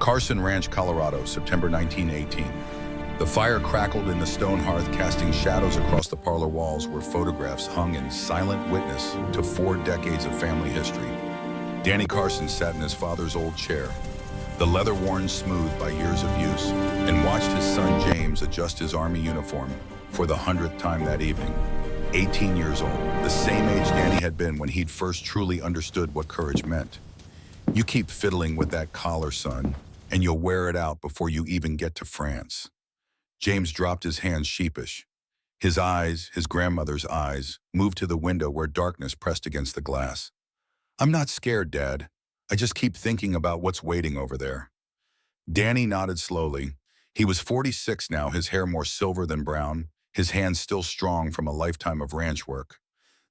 Carson Ranch, Colorado, September 1918. The fire crackled in the stone hearth, casting shadows across the parlor walls where photographs hung in silent witness to 4 decades of family history. Danny Carson sat in his father's old chair, the leather worn smooth by years of use, and watched his son James adjust his Army uniform for the 100th time that evening. 18 years old, the same age Danny had been when he'd first truly understood what courage meant. You keep fiddling with that collar, son, and you'll wear it out before you even get to France. James dropped his hands sheepish. His eyes, his grandmother's eyes, moved to the window where darkness pressed against the glass. "I'm not scared, Dad. I just keep thinking about what's waiting over there." Danny nodded slowly. He was 46 now, his hair more silver than brown, his hands still strong from a lifetime of ranch work.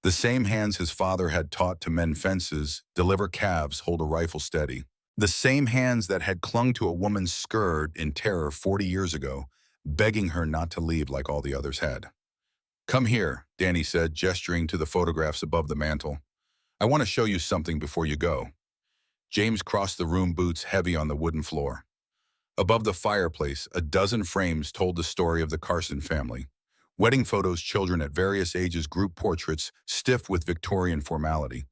The same hands his father had taught to mend fences, deliver calves, hold a rifle steady. The same hands that had clung to a woman's skirt in terror 40 years ago, begging her not to leave like all the others had. "Come here," Danny said, gesturing to the photographs above the mantel. "I want to show you something before you go." James crossed the room, boots heavy on the wooden floor. Above the fireplace, a dozen frames told the story of the Carson family. Wedding photos, children at various ages, group portraits, stiff with Victorian formality.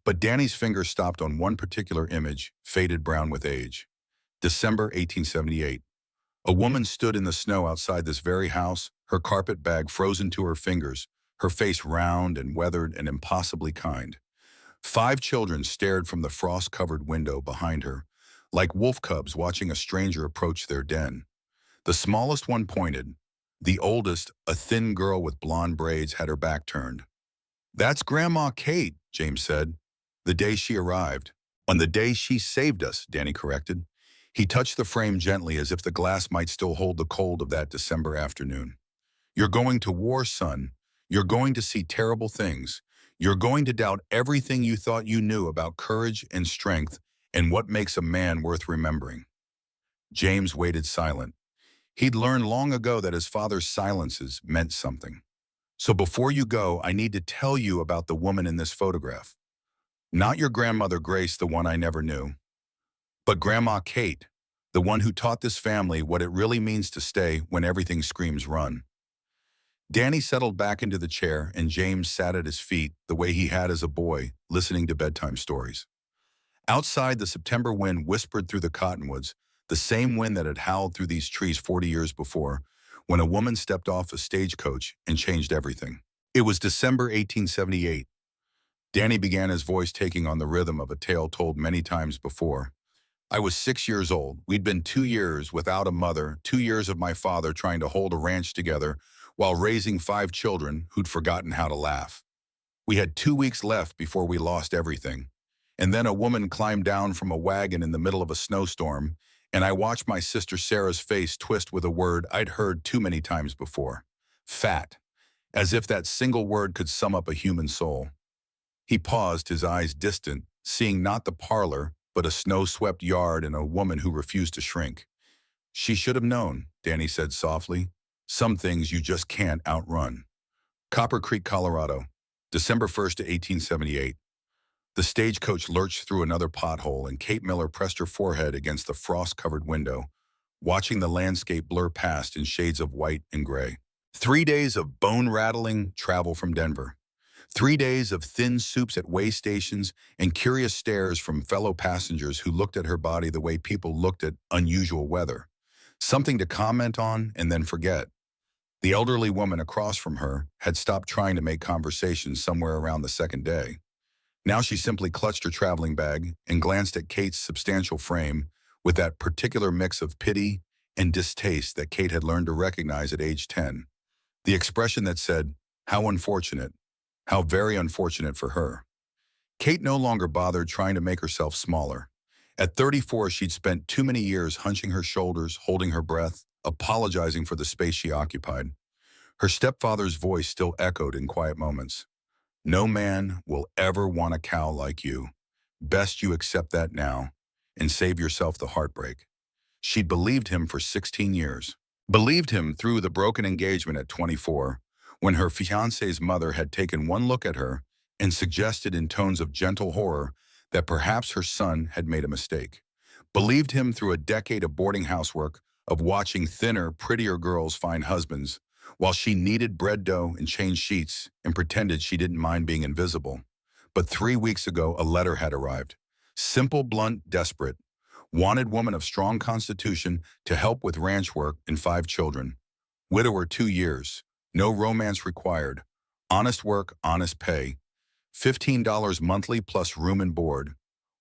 But Danny's finger stopped on one particular image, faded brown with age. December 1878. A woman stood in the snow outside this very house, her carpet bag frozen to her fingers, her face round and weathered and impossibly kind. 5 children stared from the frost-covered window behind her, like wolf cubs watching a stranger approach their den. The smallest one pointed. The oldest, a thin girl with blonde braids, had her back turned. "That's Grandma Kate," James said. "The day she arrived." "On the day she saved us," Danny corrected. He touched the frame gently as if the glass might still hold the cold of that December afternoon. "You're going to war, son. You're going to see terrible things. You're going to doubt everything you thought you knew about courage and strength and what makes a man worth remembering." James waited silent. He'd learned long ago that his father's silences meant something. "So before you go, I need to tell you about the woman in this photograph. Not your grandmother Grace, the one I never knew, but Grandma Kate, the one who taught this family what it really means to stay when everything screams run." Danny settled back into the chair, and James sat at his feet the way he had as a boy, listening to bedtime stories. Outside, the September wind whispered through the cottonwoods, the same wind that had howled through these trees 40 years before, when a woman stepped off a stagecoach and changed everything. It was December 1878. Danny began, his voice taking on the rhythm of a tale told many times before. "I was 6 years old. We'd been 2 years without a mother, 2 years of my father trying to hold a ranch together while raising 5 children who'd forgotten how to laugh. We had 2 weeks left before we lost everything. And then a woman climbed down from a wagon in the middle of a snowstorm, and I watched my sister Sarah's face twist with a word I'd heard too many times before. Fat. As if that single word could sum up a human soul." He paused, his eyes distant, seeing not the parlor, but a snow-swept yard and a woman who refused to shrink. "She should have known," Danny said softly. "Some things you just can't outrun." Copper Creek, Colorado, December 1st, 1878. The stagecoach lurched through another pothole, and Kate Miller pressed her forehead against the frost-covered window, watching the landscape blur past in shades of white and gray. 3 days of bone-rattling travel from Denver. 3 days of thin soups at way stations and curious stares from fellow passengers who looked at her body the way people looked at unusual weather. Something to comment on and then forget. The elderly woman across from her had stopped trying to make conversation somewhere around the second day. Now she simply clutched her traveling bag and glanced at Kate's substantial frame with that particular mix of pity and distaste that Kate had learned to recognize at age 10. The expression that said, "How unfortunate, how very unfortunate for her." Kate no longer bothered trying to make herself smaller. At 34, she'd spent too many years hunching her shoulders, holding her breath, apologizing for the space she occupied. Her stepfather's voice still echoed in quiet moments. "No man will ever want a cow like you. Best you accept that now and save yourself the heartbreak." She'd believed him for 16 years. Believed him through the broken engagement at 24, when her fiancé's mother had taken one look at her and suggested in tones of gentle horror that perhaps her son had made a mistake. believed him through a decade of boarding housework, of watching thinner, prettier girls find husbands, while she kneaded bread dough and changed sheets and pretended she didn't mind being invisible. But 3 weeks ago, a letter had arrived. Simple, blunt, desperate. Wanted woman of strong constitution to help with ranch work and 5 children. Widower 2 years. No romance required. Honest work, honest pay. $15 monthly plus room and board.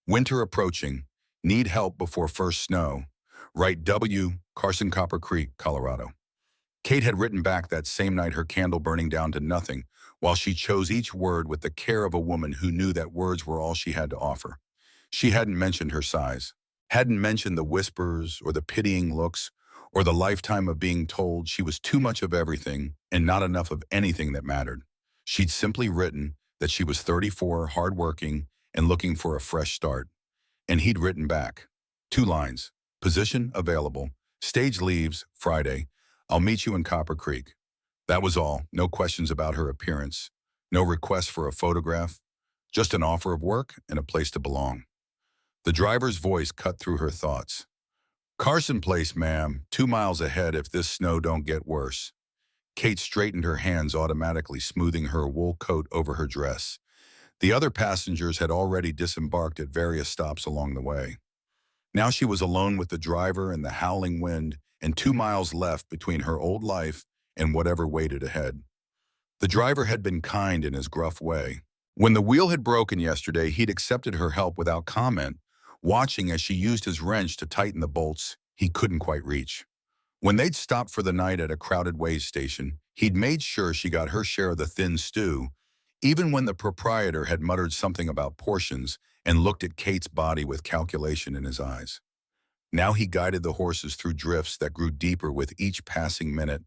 Winter approaching. Need help before first snow. Write W. Carson Copper Creek, Colorado. Kate had written back that same night, her candle burning down to nothing, while she chose each word with the care of a woman who knew that words were all she had to offer. She hadn't mentioned her size, hadn't mentioned the whispers or the pitying looks or the lifetime of being told she was too much of everything and not enough of anything that mattered. She'd simply written that she was 34, hardworking, and looking for a fresh start. And he'd written back. 2 lines. Position available. Stage leaves Friday. I'll meet you in Copper Creek. That was all. No questions about her appearance. No request for a photograph. Just an offer of work and a place to belong. The driver's voice cut through her thoughts. Carson Place, ma'am. 2 miles ahead if this snow don't get worse. Kate straightened her hands, automatically smoothing her wool coat over her dress. The other passengers had already disembarked at various stops along the way. Now she was alone with the driver and the howling wind, and 2 miles left between her old life and whatever waited ahead. The driver had been kind in his gruff way. When the wheel had broken yesterday, he'd accepted her help without comment, watching as she used his wrench to tighten the bolts he couldn't quite reach. When they'd stopped for the night at a crowded way station, he'd made sure she got her share of the thin stew, even when the proprietor had muttered something about portions and looked at Kate's body with calculation in his eyes. Now he guided the horses through drifts that grew deeper with each passing minute,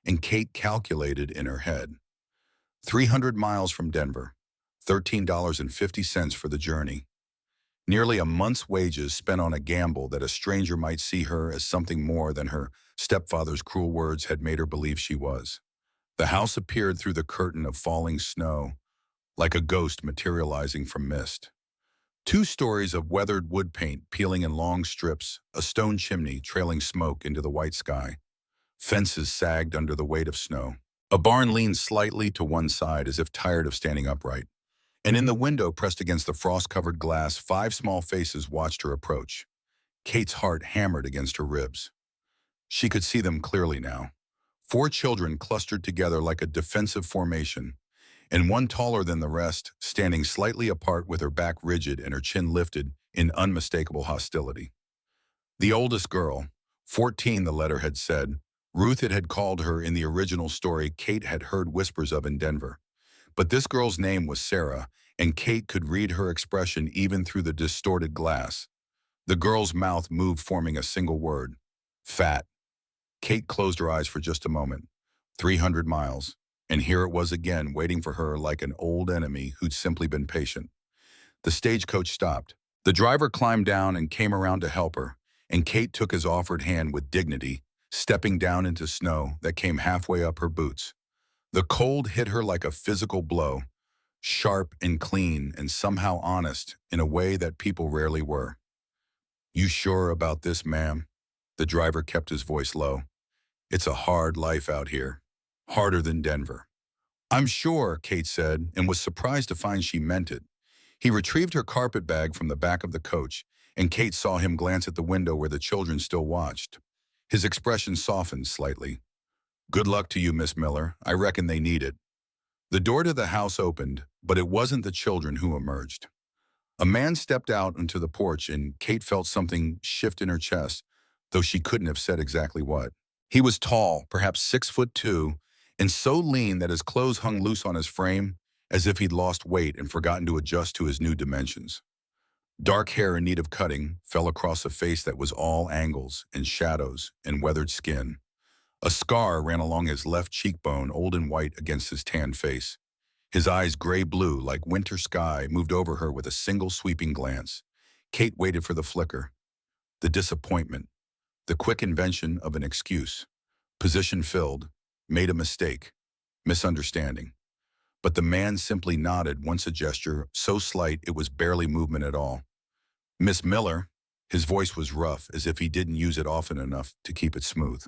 and Kate calculated in her head. 300 miles from Denver, $13.50 for the journey. Nearly a month's wages spent on a gamble that a stranger might see her as something more than her stepfather's cruel words had made her believe she was. The house appeared through the curtain of falling snow, like a ghost materializing from mist. 2 stories of weathered wood paint peeling in long strips, a stone chimney trailing smoke into the white sky. Fences sagged under the weight of snow. A barn leaned slightly to one side as if tired of standing upright. And in the window, pressed against the frost-covered glass, 5 small faces watched her approach. Kate's heart hammered against her ribs. She could see them clearly now. 4 children clustered together like a defensive formation, and one taller than the rest, standing slightly apart with her back rigid and her chin lifted in unmistakable hostility. The oldest girl, 14 the letter had said, Ruth it had called her in the original story Kate had heard whispers of in Denver. But this girl's name was Sarah, and Kate could read her expression even through the distorted glass. The girl's mouth moved, forming a single word. Fat. Kate closed her eyes for just a moment. 300 miles. And here it was again, waiting for her like an old enemy who'd simply been patient. The stagecoach stopped. The driver climbed down and came around to help her, and Kate took his offered hand with dignity, stepping down into snow that came halfway up her boots. The cold hit her like a physical blow, sharp and clean and somehow honest in a way that people rarely were. You sure about this, ma'am? The driver kept his voice low. It's a hard life out here. Harder than Denver. I'm sure, Kate said, and was surprised to find she meant it. He retrieved her carpet bag from the back of the coach, and Kate saw him glance at the window where the children still watched. His expression softened slightly. Good luck to you, Miss Miller. I reckon they need it. The door to the house opened, but it wasn't the children who emerged. A man stepped out onto the porch, and Kate felt something shift in her chest, though she couldn't have said exactly what. He was tall, perhaps 6'2", and so lean that his clothes hung loose on his frame, as if he'd lost weight and forgotten to adjust to his new dimensions. Dark hair in need of cutting fell across a face that was all angles and shadows and weathered skin. A scar ran along his left cheekbone, old and white against his tanned face. His eyes, gray-blue like winter sky, moved over her with a single sweeping glance. Kate waited for the flicker, the disappointment, the quick invention of an excuse. Position filled. Made a mistake. Misunderstanding. But the man simply nodded, once a gesture so slight it was barely movement at all. Miss Miller, His voice was rough, as if he didn't use it often enough to keep it smooth.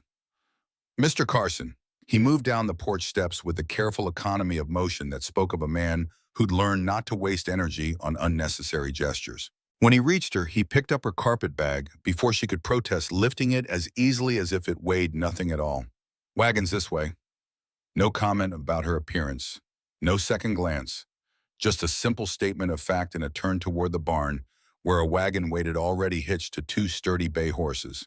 Mr. Carson. He moved down the porch steps with the careful economy of motion that spoke of a man who'd learned not to waste energy on unnecessary gestures. When he reached her, he picked up her carpet bag before she could protest, lifting it as easily as if it weighed nothing at all. Wagons this way. No comment about her appearance. No second glance. Just a simple statement of fact and a turn toward the barn, where a wagon waited already hitched to two sturdy bay horses.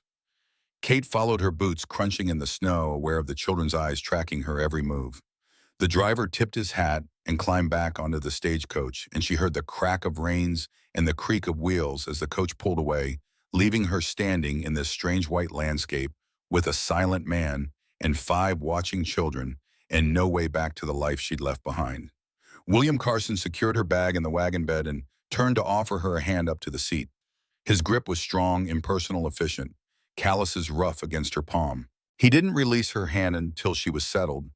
Kate followed her boots crunching in the snow, aware of the children's eyes tracking her every move. The driver tipped his hat and climbed back onto the stagecoach, and she heard the crack of reins and the creak of wheels as the coach pulled away, leaving her standing in this strange white landscape with a silent man and 5 watching children and no way back to the life she'd left behind. William Carson secured her bag in the wagon bed and turned to offer her a hand up to the seat. His grip was strong, impersonal, efficient, calluses rough against her palm. He didn't release her hand until she was settled,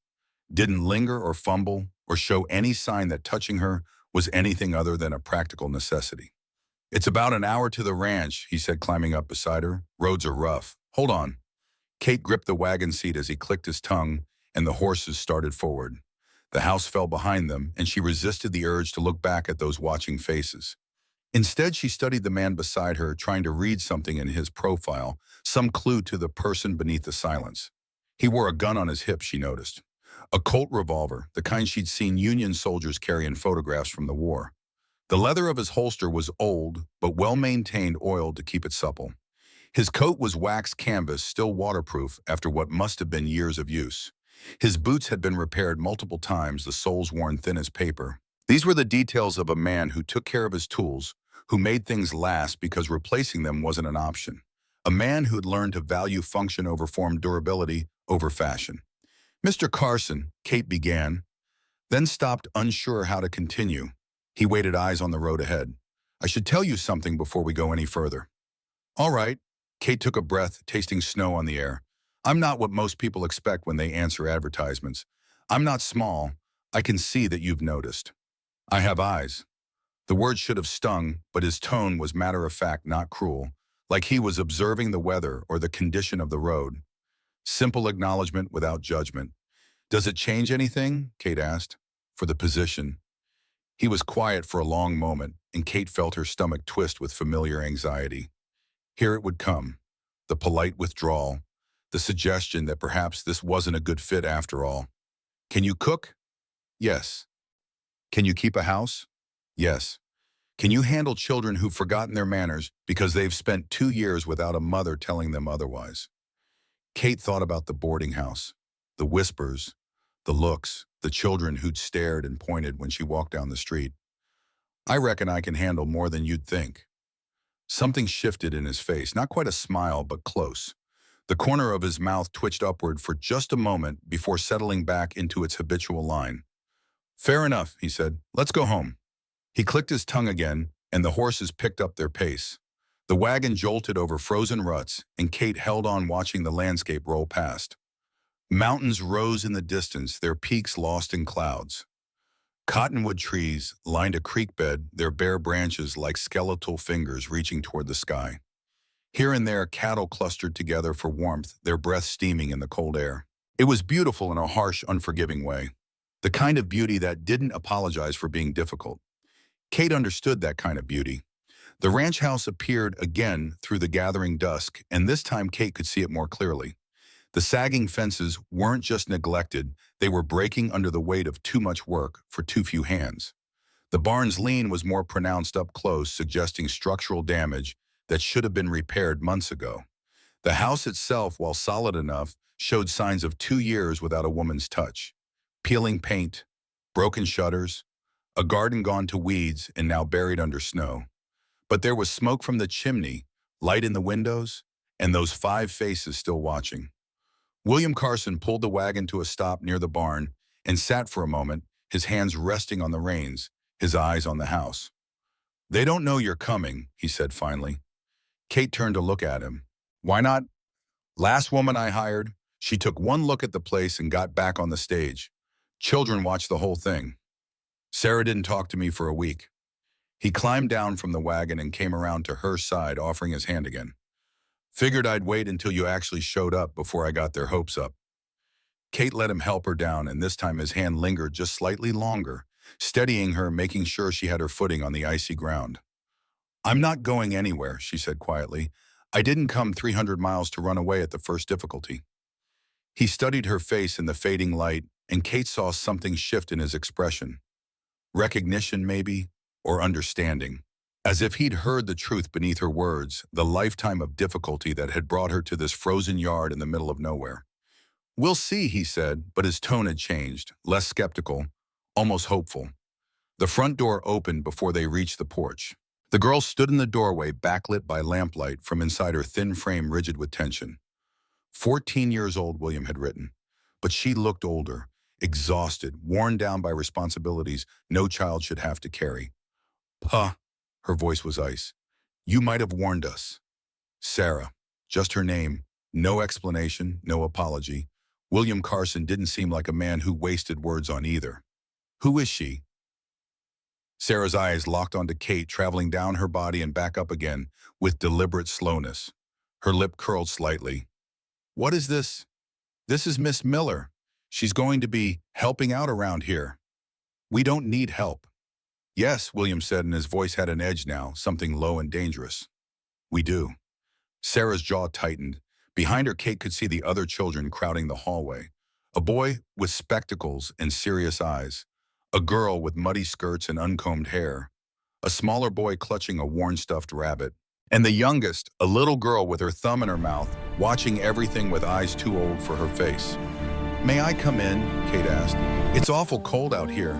didn't linger or fumble or show any sign that touching her was anything other than a practical necessity. "It's about an hour to the ranch," he said, climbing up beside her. "Roads are rough. Hold on." Kate gripped the wagon seat as he clicked his tongue, and the horses started forward. The house fell behind them, and she resisted the urge to look back at those watching faces. Instead, she studied the man beside her, trying to read something in his profile, some clue to the person beneath the silence. He wore a gun on his hip, she noticed. A Colt revolver, the kind she'd seen Union soldiers carry in photographs from the war. The leather of his holster was old, but well-maintained, oiled to keep it supple. His coat was wax canvas, still waterproof after what must have been years of use. His boots had been repaired multiple times, the soles worn thin as paper. These were the details of a man who took care of his tools, who made things last because replacing them wasn't an option. A man who'd learned to value function over form, durability over fashion. "Mr. Carson," Kate began, then stopped, unsure how to continue. He waited, eyes on the road ahead. "I should tell you something before we go any further." "All right." Kate took a breath, tasting snow on the air. "I'm not what most people expect when they answer advertisements. I'm not small. I can see that you've noticed. I have eyes." The word should have stung, but his tone was matter-of-fact, not cruel, like he was observing the weather or the condition of the road. Simple acknowledgement without judgment. "Does it change anything?" Kate asked. "For the position." He was quiet for a long moment, and Kate felt her stomach twist with familiar anxiety. Here it would come, the polite withdrawal, the suggestion that perhaps this wasn't a good fit after all. "Can you cook?" "Yes." "Can you keep a house?" "Yes." "Can you handle children who've forgotten their manners because they've spent 2 years without a mother telling them otherwise?" Kate thought about the boarding house, the whispers, the looks, the children who'd stared and pointed when she walked down the street. "I reckon I can handle more than you'd think." Something shifted in his face, not quite a smile, but close. The corner of his mouth twitched upward for just a moment before settling back into its habitual line. "Fair enough," he said. "Let's go home." He clicked his tongue again, and the horses picked up their pace. The wagon jolted over frozen ruts, and Kate held on, watching the landscape roll past. Mountains rose in the distance, their peaks lost in clouds. Cottonwood trees lined a creek bed, their bare branches like skeletal fingers reaching toward the sky. Here and there, cattle clustered together for warmth, their breath steaming in the cold air. It was beautiful in a harsh, unforgiving way. The kind of beauty that didn't apologize for being difficult. Kate understood that kind of beauty. The ranch house appeared again through the gathering dusk, and this time Kate could see it more clearly. The sagging fences weren't just neglected, they were breaking under the weight of too much work for too few hands. The barn's lean was more pronounced up close, suggesting structural damage that should have been repaired months ago. The house itself, while solid enough, showed signs of 2 years without a woman's touch. Peeling paint, broken shutters, a garden gone to weeds and now buried under snow. But there was smoke from the chimney, light in the windows, and those 5 faces still watching. William Carson pulled the wagon to a stop near the barn and sat for a moment, his hands resting on the reins, his eyes on the house. "They don't know you're coming," he said finally. Kate turned to look at him. "Why not? Last woman I hired, she took one look at the place and got back on the stage. Children watched the whole thing. Sarah didn't talk to me for a week." He climbed down from the wagon and came around to her side, offering his hand again. Figured I'd wait until you actually showed up before I got their hopes up. Kate let him help her down, and this time his hand lingered just slightly longer, steadying her, making sure she had her footing on the icy ground. I'm not going anywhere, she said quietly. I didn't come 300 miles to run away at the first difficulty. He studied her face in the fading light, and Kate saw something shift in his expression. Recognition, maybe, or understanding. As if he'd heard the truth beneath her words, the lifetime of difficulty that had brought her to this frozen yard in the middle of nowhere. We'll see, he said, but his tone had changed, less skeptical, almost hopeful. The front door opened before they reached the porch. The girl stood in the doorway, backlit by lamplight from inside her thin frame rigid with tension. 14 years old, William had written, but she looked older, exhausted, worn down by responsibilities no child should have to carry. Puh, her voice was ice. You might have warned us. Sarah, just her name, no explanation, no apology. William Carson didn't seem like a man who wasted words on either. Who is she? Sarah's eyes locked onto Kate, traveling down her body and back up again with deliberate slowness. Her lip curled slightly. What is this? This is Miss Miller. She's going to be helping out around here. We don't need help. Yes, William said, and his voice had an edge now, something low and dangerous. We do. Sarah's jaw tightened. Behind her, Kate could see the other children crowding the hallway. A boy with spectacles and serious eyes. A girl with muddy skirts and uncombed hair. A smaller boy clutching a worn stuffed rabbit. And the youngest, a little girl with her thumb in her mouth, watching everything with eyes too old for her face. May I come in? Kate asked. It's awful cold out here.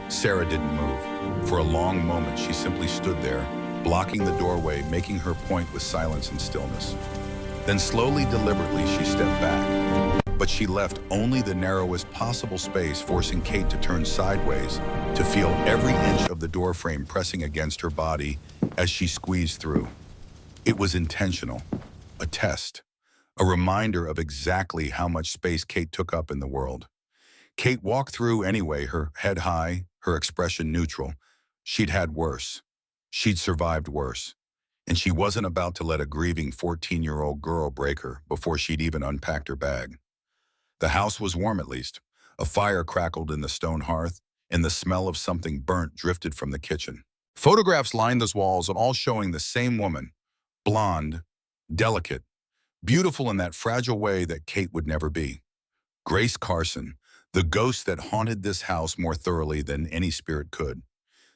Sarah didn't move. For a long moment, she simply stood there, blocking the doorway, making her point with silence and stillness. Then slowly, deliberately, she stepped back. But she left only the narrowest possible space, forcing Kate to turn sideways, to feel every inch of the doorframe pressing against her body as she squeezed through. It was intentional, a test, a reminder of exactly how much space Kate took up in the world. Kate walked through anyway, her head high, her expression neutral. She'd had worse. She'd survived worse. And she wasn't about to let a grieving 14-year-old girl break her before she'd even unpacked her bag. The house was warm, at least. A fire crackled in the stone hearth, and the smell of something burnt drifted from the kitchen. Photographs lined those walls, all showing the same woman, blonde, delicate, beautiful in that fragile way that Kate would never be. Grace Carson, the ghost that haunted this house more thoroughly than any spirit could.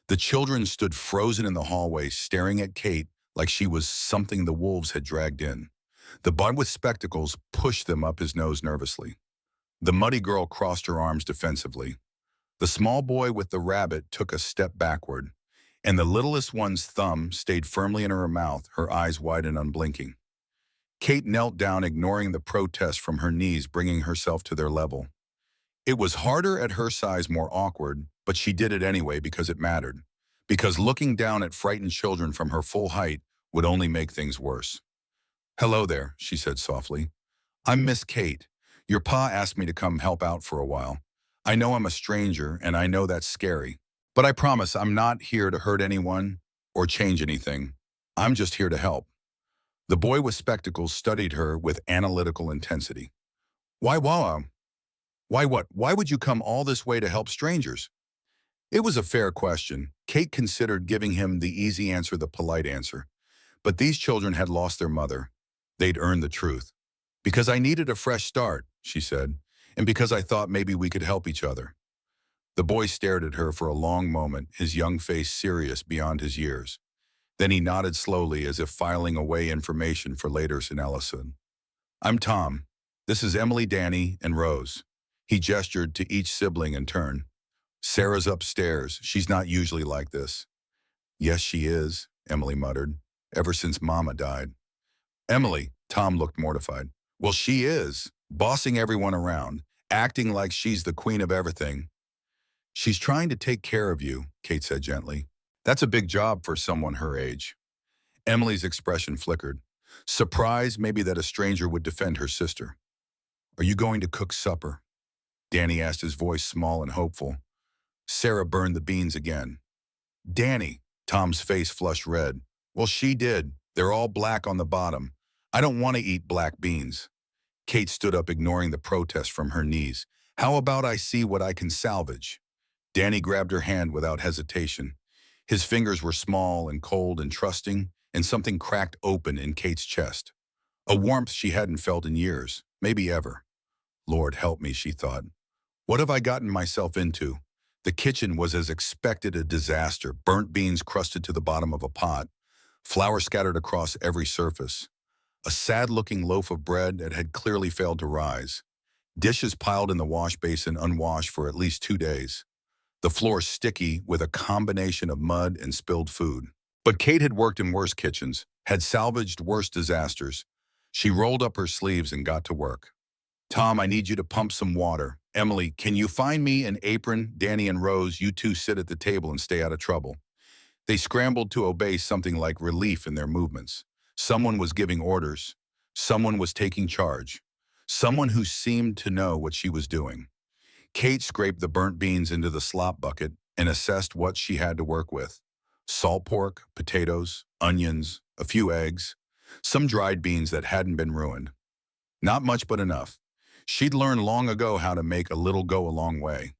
The children stood frozen in the hallway, staring at Kate like she was something the wolves had dragged in. The boy with spectacles pushed them up his nose nervously. The muddy girl crossed her arms defensively. The small boy with the rabbit took a step backward, and the littlest one's thumb stayed firmly in her mouth, her eyes wide and unblinking. Kate knelt down, ignoring the protest from her knees, bringing herself to their level. It was harder at her size, more awkward, but she did it anyway because it mattered. Because looking down at frightened children from her full height would only make things worse. Hello there, she said softly. I'm Miss Kate. Your pa asked me to come help out for a while. I know I'm a stranger, and I know that's scary. But I promise I'm not here to hurt anyone or change anything. I'm just here to help. The boy with spectacles studied her with analytical intensity. Why what? Why would you come all this way to help strangers? It was a fair question. Kate considered giving him the easy answer, the polite answer. But these children had lost their mother. They'd earned the truth. Because I needed a fresh start, she said, and because I thought maybe we could help each other. The boy stared at her for a long moment, his young face serious beyond his years. Then he nodded slowly, as if filing away information for later analysis. I'm Tom. This is Emily, Danny, and Rose. He gestured to each sibling in turn. Sarah's upstairs. She's not usually like this. Yes, she is, Emily muttered, ever since Mama died. Emily, Tom looked mortified. Well, she is, bossing everyone around, acting like she's the queen of everything. She's trying to take care of you, Kate said gently. That's a big job for someone her age. Emily's expression flickered. Surprised maybe that a stranger would defend her sister. Are you going to cook supper? Danny asked, his voice small and hopeful. Sarah burned the beans again. Danny, Tom's face flushed red. Well, she did. They're all black on the bottom. I don't want to eat black beans. Kate stood up, ignoring the protest from her knees. How about I see what I can salvage? Danny grabbed her hand without hesitation. His fingers were small and cold and trusting, and something cracked open in Kate's chest. A warmth she hadn't felt in years, maybe ever. Lord help me, she thought. What have I gotten myself into? The kitchen was as expected a disaster, burnt beans crusted to the bottom of a pot, flour scattered across every surface, a sad-looking loaf of bread that had clearly failed to rise, dishes piled in the wash basin unwashed for at least 2 days, the floor sticky with a combination of mud and spilled food. But Kate had worked in worse kitchens, had salvaged worse disasters. She rolled up her sleeves and got to work. Tom, I need you to pump some water. Emily, can you find me an apron? Danny and Rose, you two sit at the table and stay out of trouble. They scrambled to obey, something like relief in their movements. Someone was giving orders. Someone was taking charge. Someone who seemed to know what she was doing. Kate scraped the burnt beans into the slop bucket and assessed what she had to work with. Salt pork, potatoes, onions, a few eggs, some dried beans that hadn't been ruined. Not much, but enough. She'd learned long ago how to make a little go a long way.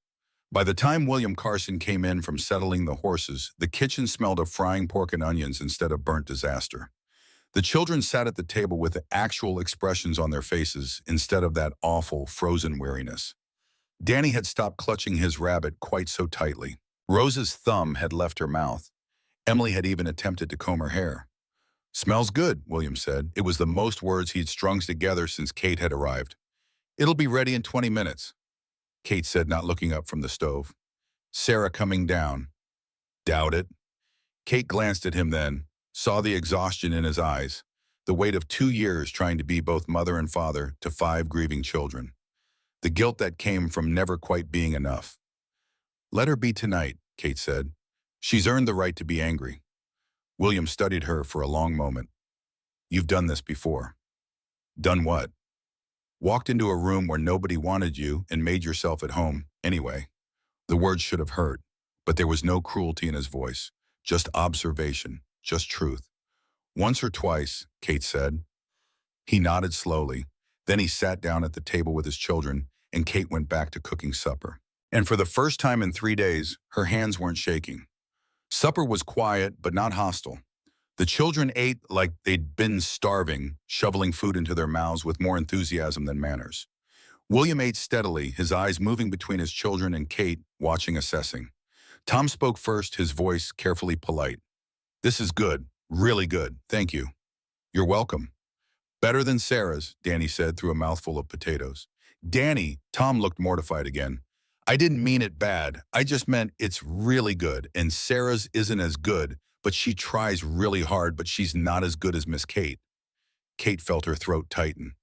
By the time William Carson came in from settling the horses, the kitchen smelled of frying pork and onions instead of burnt disaster. The children sat at the table with actual expressions on their faces instead of that awful, frozen weariness. Danny had stopped clutching his rabbit quite so tightly. Rose's thumb had left her mouth. Emily had even attempted to comb her hair. Smells good, William said. It was the most words he'd strung together since Kate had arrived. It'll be ready in 20 minutes, Kate said, not looking up from the stove. Sarah coming down. Doubt it. Kate glanced at him then, saw the exhaustion in his eyes, the weight of 2 years trying to be both mother and father to 5 grieving children. The guilt that came from never quite being enough. Let her be tonight, Kate said. She's earned the right to be angry. William studied her for a long moment. You've done this before. Done what? Walked into a room where nobody wanted you and made yourself at home anyway. The words should have hurt, but there was no cruelty in his voice, just observation, just truth. Once or twice, Kate said. He nodded slowly. Then he sat down at the table with his children, and Kate went back to cooking supper. And for the first time in 3 days, her hands weren't shaking. Supper was quiet, but not hostile. The children ate like they'd been starving, shoveling food into their mouths with more enthusiasm than manners. William ate steadily, his eyes moving between his children and Kate, watching, assessing. Tom spoke first, his voice carefully polite. This is good, really good, thank you. You're welcome. Better than Sarah's, Danny said through a mouthful of potatoes. Danny, Tom looked mortified again. I didn't mean it bad. I just meant it's really good, and Sarah's isn't as good, but she tries really hard, but she's not as good as Miss Kate. Kate felt her throat tighten.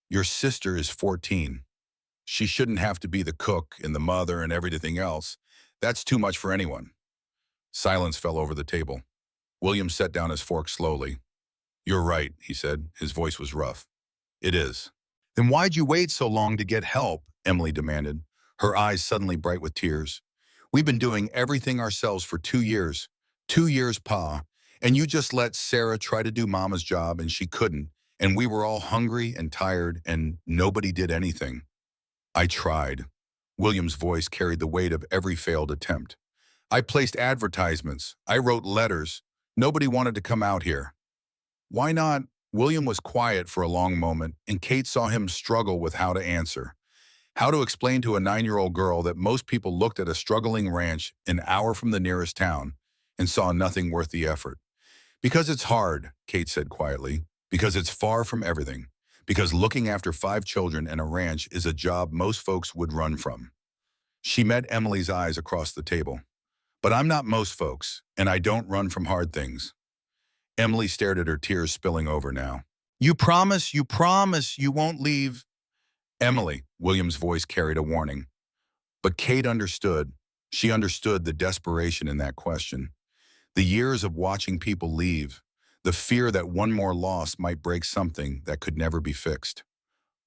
Your sister is 14. She shouldn't have to be the cook and the mother and everything else. That's too much for anyone. Silence fell over the table. William set down his fork slowly. You're right, he said. His voice was rough. It is. Then why'd you wait so long to get help? Emily demanded, her eyes suddenly bright with tears. We've been doing everything ourselves for 2 years. 2 years, Pa. And you just let Sarah try to do Mama's job and she couldn't. And we were all hungry and tired and nobody did anything. I tried. William's voice carried the weight of every failed attempt. I placed advertisements. I wrote letters. Nobody wanted to come out here. Why not? William was quiet for a long moment, and Kate saw him struggle with how to answer. How to explain to a 9-year-old girl that most people looked at a struggling ranch an hour from the nearest town and saw nothing worth the effort. Because it's hard, Kate said quietly. Because it's far from everything. Because looking after 5 children and a ranch is a job most folks would run from. She met Emily's eyes across the table. But I'm not most folks, and I don't run from hard things. Emily stared at her, tears spilling over now. You promise you won't leave. Emily, William's voice carried a warning. But Kate understood. She understood the desperation in that question. The years of watching people leave, the fear that one more loss might break something that could never be fixed.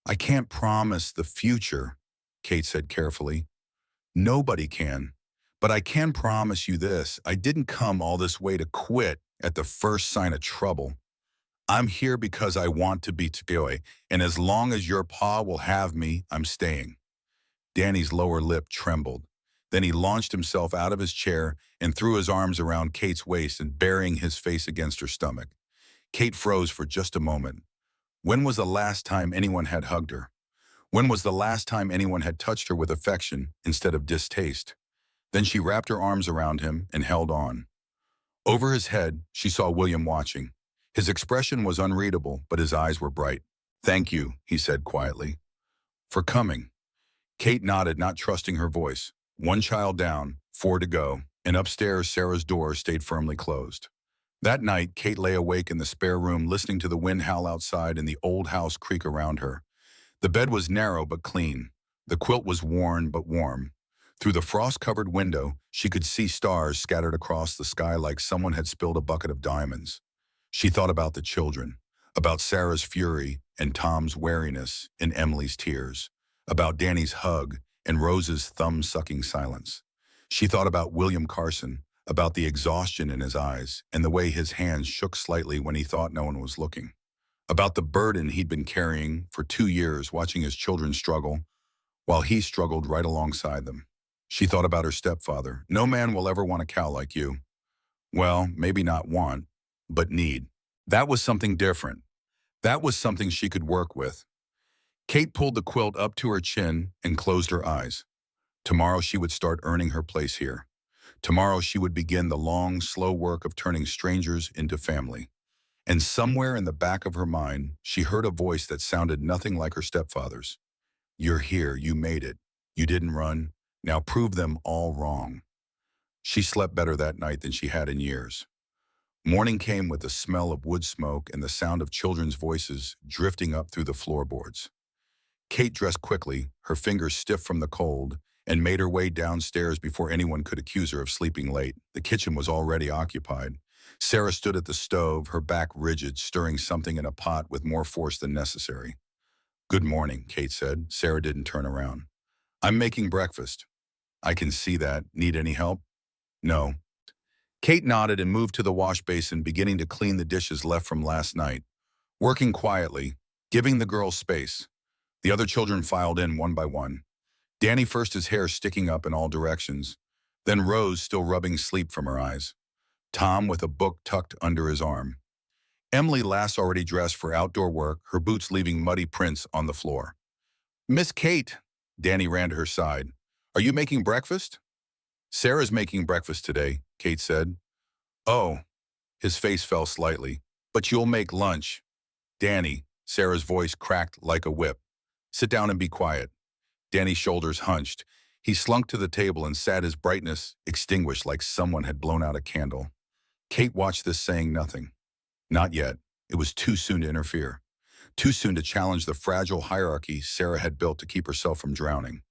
I can't promise the future, Kate said carefully. Nobody can. But I can promise you this, I didn't come all this way to quit at the first sign of trouble. I'm here because I want to be together, and as long as your pa will have me, I'm staying. Danny's lower lip trembled. Then he launched himself out of his chair and threw his arms around Kate's waist and burying his face against her stomach. Kate froze for just a moment. When was the last time anyone had hugged her? When was the last time anyone had touched her with affection instead of distaste? Then she wrapped her arms around him and held on. Over his head, she saw William watching. His expression was unreadable, but his eyes were bright. "Thank you," he said quietly, "for coming." Kate nodded, not trusting her voice. One child down, four to go, and upstairs Sarah's door stayed firmly closed. That night, Kate lay awake in the spare room listening to the wind howl outside and the old house creak around her. The bed was narrow but clean. The quilt was worn but warm. Through the frost-covered window, she could see stars scattered across the sky like someone had spilled a bucket of diamonds. She thought about the children, about Sarah's fury and Tom's wariness and Emily's tears, about Danny's hug and Rose's thumb-sucking silence. She thought about William Carson, about the exhaustion in his eyes and the way his hands shook slightly when he thought no one was looking, about the burden he'd been carrying for 2 years watching his children struggle while he struggled right alongside them. She thought about her stepfather. "No man will ever want a cow like you." Well, maybe not want, but need. That was something different. That was something she could work with. Kate pulled the quilt up to her chin and closed her eyes. Tomorrow she would start earning her place here. Tomorrow she would begin the long, slow work of turning strangers into family. And somewhere in the back of her mind, she heard a voice that sounded nothing like her stepfather's. "You're here, you made it. You didn't run. Now prove them all wrong." She slept better that night than she had in years. Morning came with the smell of wood smoke and the sound of children's voices drifting up through the floorboards. Kate dressed quickly, her fingers stiff from the cold, and made her way downstairs before anyone could accuse her of sleeping late. The kitchen was already occupied. Sarah stood at the stove, her back rigid, stirring something in a pot with more force than necessary. "Good morning," Kate said. Sarah didn't turn around. "I'm making breakfast." "I can see that. Need any help?" "No." Kate nodded and moved to the wash basin, beginning to clean the dishes left from last night, working quietly, giving the girls space. The other children filed in one by one. Danny first, his hair sticking up in all directions, then Rose still rubbing sleep from her eyes. Tom with a book tucked under his arm. Emily last already dressed for outdoor work, her boots leaving muddy prints on the floor. "Miss Kate," Danny ran to her side. "Are you making breakfast?" "Sarah's making breakfast today," Kate said. "Oh." His face fell slightly. "But you'll make lunch." "Danny," Sarah's voice cracked like a whip. "Sit down and be quiet." Danny's shoulders hunched. He slunk to the table and sat, his brightness extinguished like someone had blown out a candle. Kate watched this, saying nothing. Not yet. It was too soon to interfere. Too soon to challenge the fragile hierarchy Sarah had built to keep herself from drowning.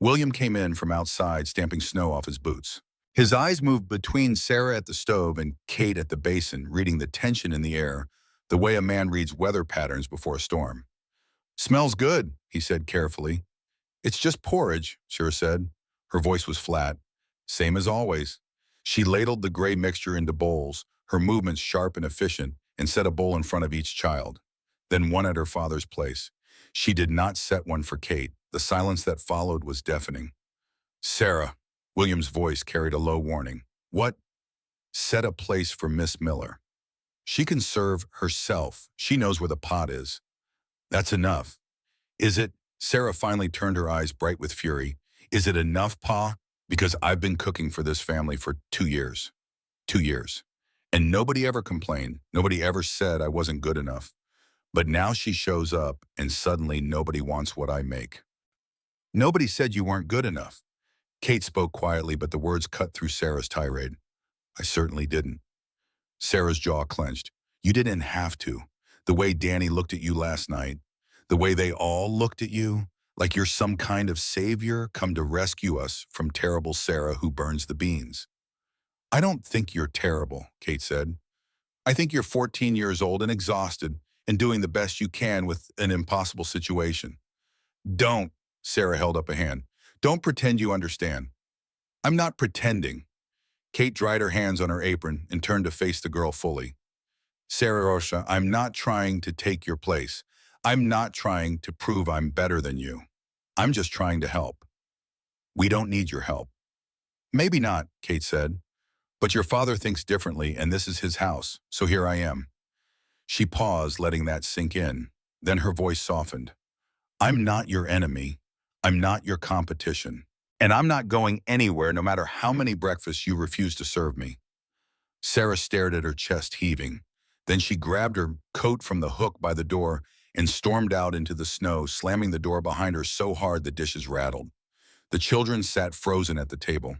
William came in from outside, stamping snow off his boots. His eyes moved between Sarah at the stove and Kate at the basin, reading the tension in the air, the way a man reads weather patterns before a storm. "Smells good," he said carefully. "It's just porridge," Sarah said. Her voice was flat. "Same as always." She ladled the gray mixture into bowls, her movements sharp and efficient, and set a bowl in front of each child, then one at her father's place. She did not set one for Kate. The silence that followed was deafening. "Sarah," William's voice carried a low warning. "What?" "Set a place for Miss Miller. She can serve herself. She knows where the pot is." "That's enough." "Is it?" Sarah finally turned, her eyes bright with fury. "Is it enough, Pa? Because I've been cooking for this family for 2 years. 2 years. And nobody ever complained. Nobody ever said I wasn't good enough. But now she shows up and suddenly nobody wants what I make." "Nobody said you weren't good enough." Kate spoke quietly, but the words cut through Sarah's tirade. "I certainly didn't." Sarah's jaw clenched. "You didn't have to. The way Danny looked at you last night, the way they all looked at you, like you're some kind of savior come to rescue us from terrible Sarah who burns the beans." "I don't think you're terrible," Kate said. "I think you're 14 years old and exhausted and doing the best you can with an impossible situation." "Don't," Sarah held up a hand. "Don't pretend you understand." I'm not pretending. Kate dried her hands on her apron and turned to face the girl fully. Sarah Rocha, I'm not trying to take your place. I'm not trying to prove I'm better than you. I'm just trying to help. We don't need your help. Maybe not, Kate said, but your father thinks differently and this is his house, so here I am. She paused, letting that sink in. Then her voice softened. I'm not your enemy. I'm not your competition. And I'm not going anywhere no matter how many breakfasts you refuse to serve me. Sarah stared at her chest heaving. Then she grabbed her coat from the hook by the door and stormed out into the snow, slamming the door behind her so hard the dishes rattled. The children sat frozen at the table.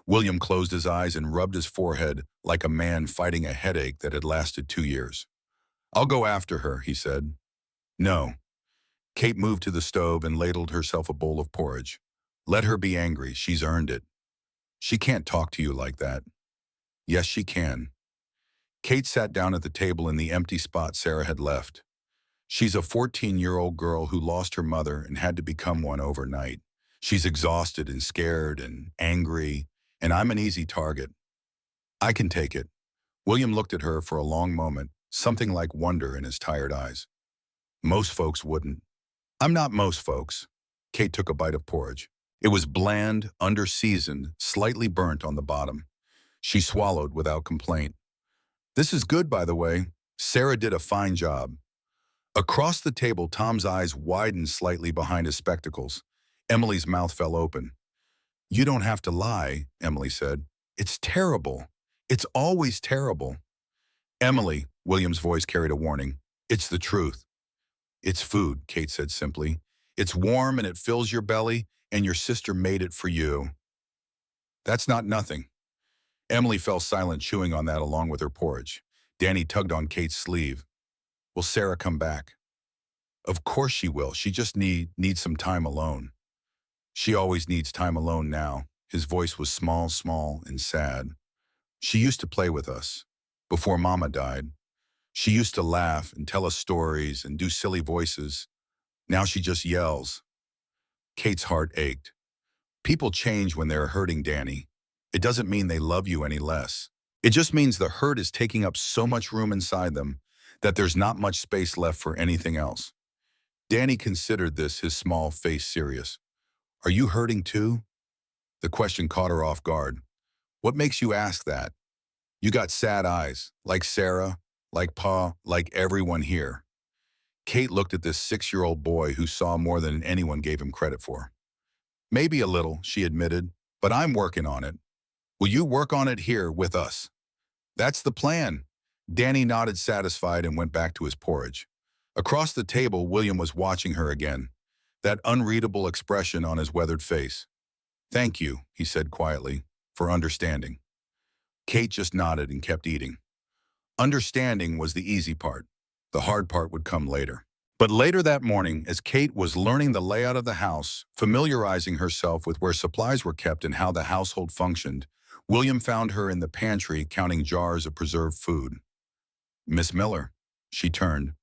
William closed his eyes and rubbed his forehead like a man fighting a headache that had lasted 2 years. I'll go after her, he said. No. Kate moved to the stove and ladled herself a bowl of porridge. Let her be angry. She's earned it. She can't talk to you like that. Yes, she can. Kate sat down at the table in the empty spot Sarah had left. She's a 14-year-old girl who lost her mother and had to become one overnight. She's exhausted and scared and angry, and I'm an easy target. I can take it. William looked at her for a long moment, something like wonder in his tired eyes. Most folks wouldn't. I'm not most folks. Kate took a bite of porridge. It was bland, under-seasoned, slightly burnt on the bottom. She swallowed without complaint. This is good, by the way. Sarah did a fine job. Across the table, Tom's eyes widened slightly behind his spectacles. Emily's mouth fell open. You don't have to lie, Emily said. It's terrible. It's always terrible. Emily, William's voice carried a warning. It's the truth. It's food, Kate said simply. It's warm and it fills your belly, and your sister made it for you. That's not nothing. Emily fell silent, chewing on that along with her porridge. Danny tugged on Kate's sleeve. Will Sarah come back? Of course she will. She just needs some time alone. She always needs time alone now. His voice was small, and sad. She used to play with us. Before Mama died. She used to laugh and tell us stories and do silly voices. Now she just yells. Kate's heart ached. People change when they're hurting, Danny. It doesn't mean they love you any less. It just means the hurt is taking up so much room inside them that there's not much space left for anything else. Danny considered this, his small face serious. Are you hurting too? The question caught her off guard. What makes you ask that? You got sad eyes, like Sarah, like Pa, like everyone here. Kate looked at this 6-year-old boy who saw more than anyone gave him credit for. Maybe a little, she admitted, but I'm working on it. Will you work on it here with us? That's the plan. Danny nodded satisfied and went back to his porridge. Across the table, William was watching her again, that unreadable expression on his weathered face. Thank you, he said quietly, for understanding. Kate just nodded and kept eating. Understanding was the easy part. The hard part would come later. But later that morning, as Kate was learning the layout of the house, familiarizing herself with where supplies were kept and how the household functioned, William found her in the pantry counting jars of preserved food. Miss Miller, she turned.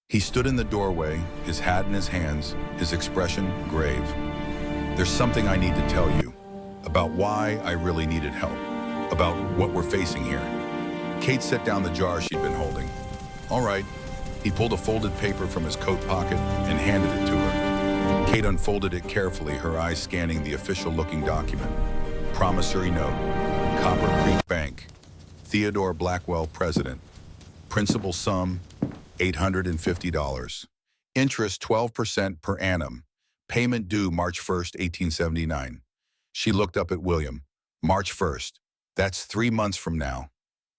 He stood in the doorway, his hat in his hands, his expression grave. There's something I need to tell you about why I really needed help, about what we're facing here. Kate set down the jar she'd been holding. All right. He pulled a folded paper from his coat pocket and handed it to her. Kate unfolded it carefully, her eyes scanning the official-looking document. Promissory note, Copper Creek Bank, Theodore Blackwell, president. Principal sum, $850. Interest 12% per annum. Payment due March 1st, 1879. She looked up at William. March 1st. That's 3 months from now.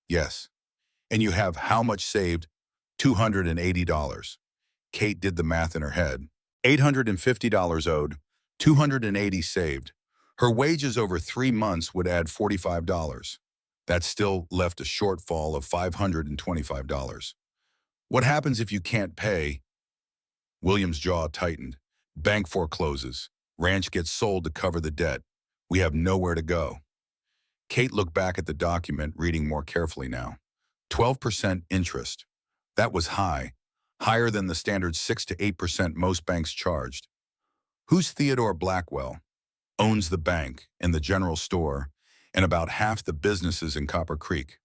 Yes. And you have how much saved? $280. Kate did the math in her head. $850 owed, $280 saved. Her wages over 3 months would add $45. That still left a shortfall of $525. What happens if you can't pay? William's jaw tightened. Bank forecloses. Ranch gets sold to cover the debt. We have nowhere to go. Kate looked back at the document, reading more carefully now. 12% interest. That was high, higher than the standard 6 to 8% most banks charged. Who's Theodore Blackwell? owns the bank and the general store, and about half the businesses in Copper Creek.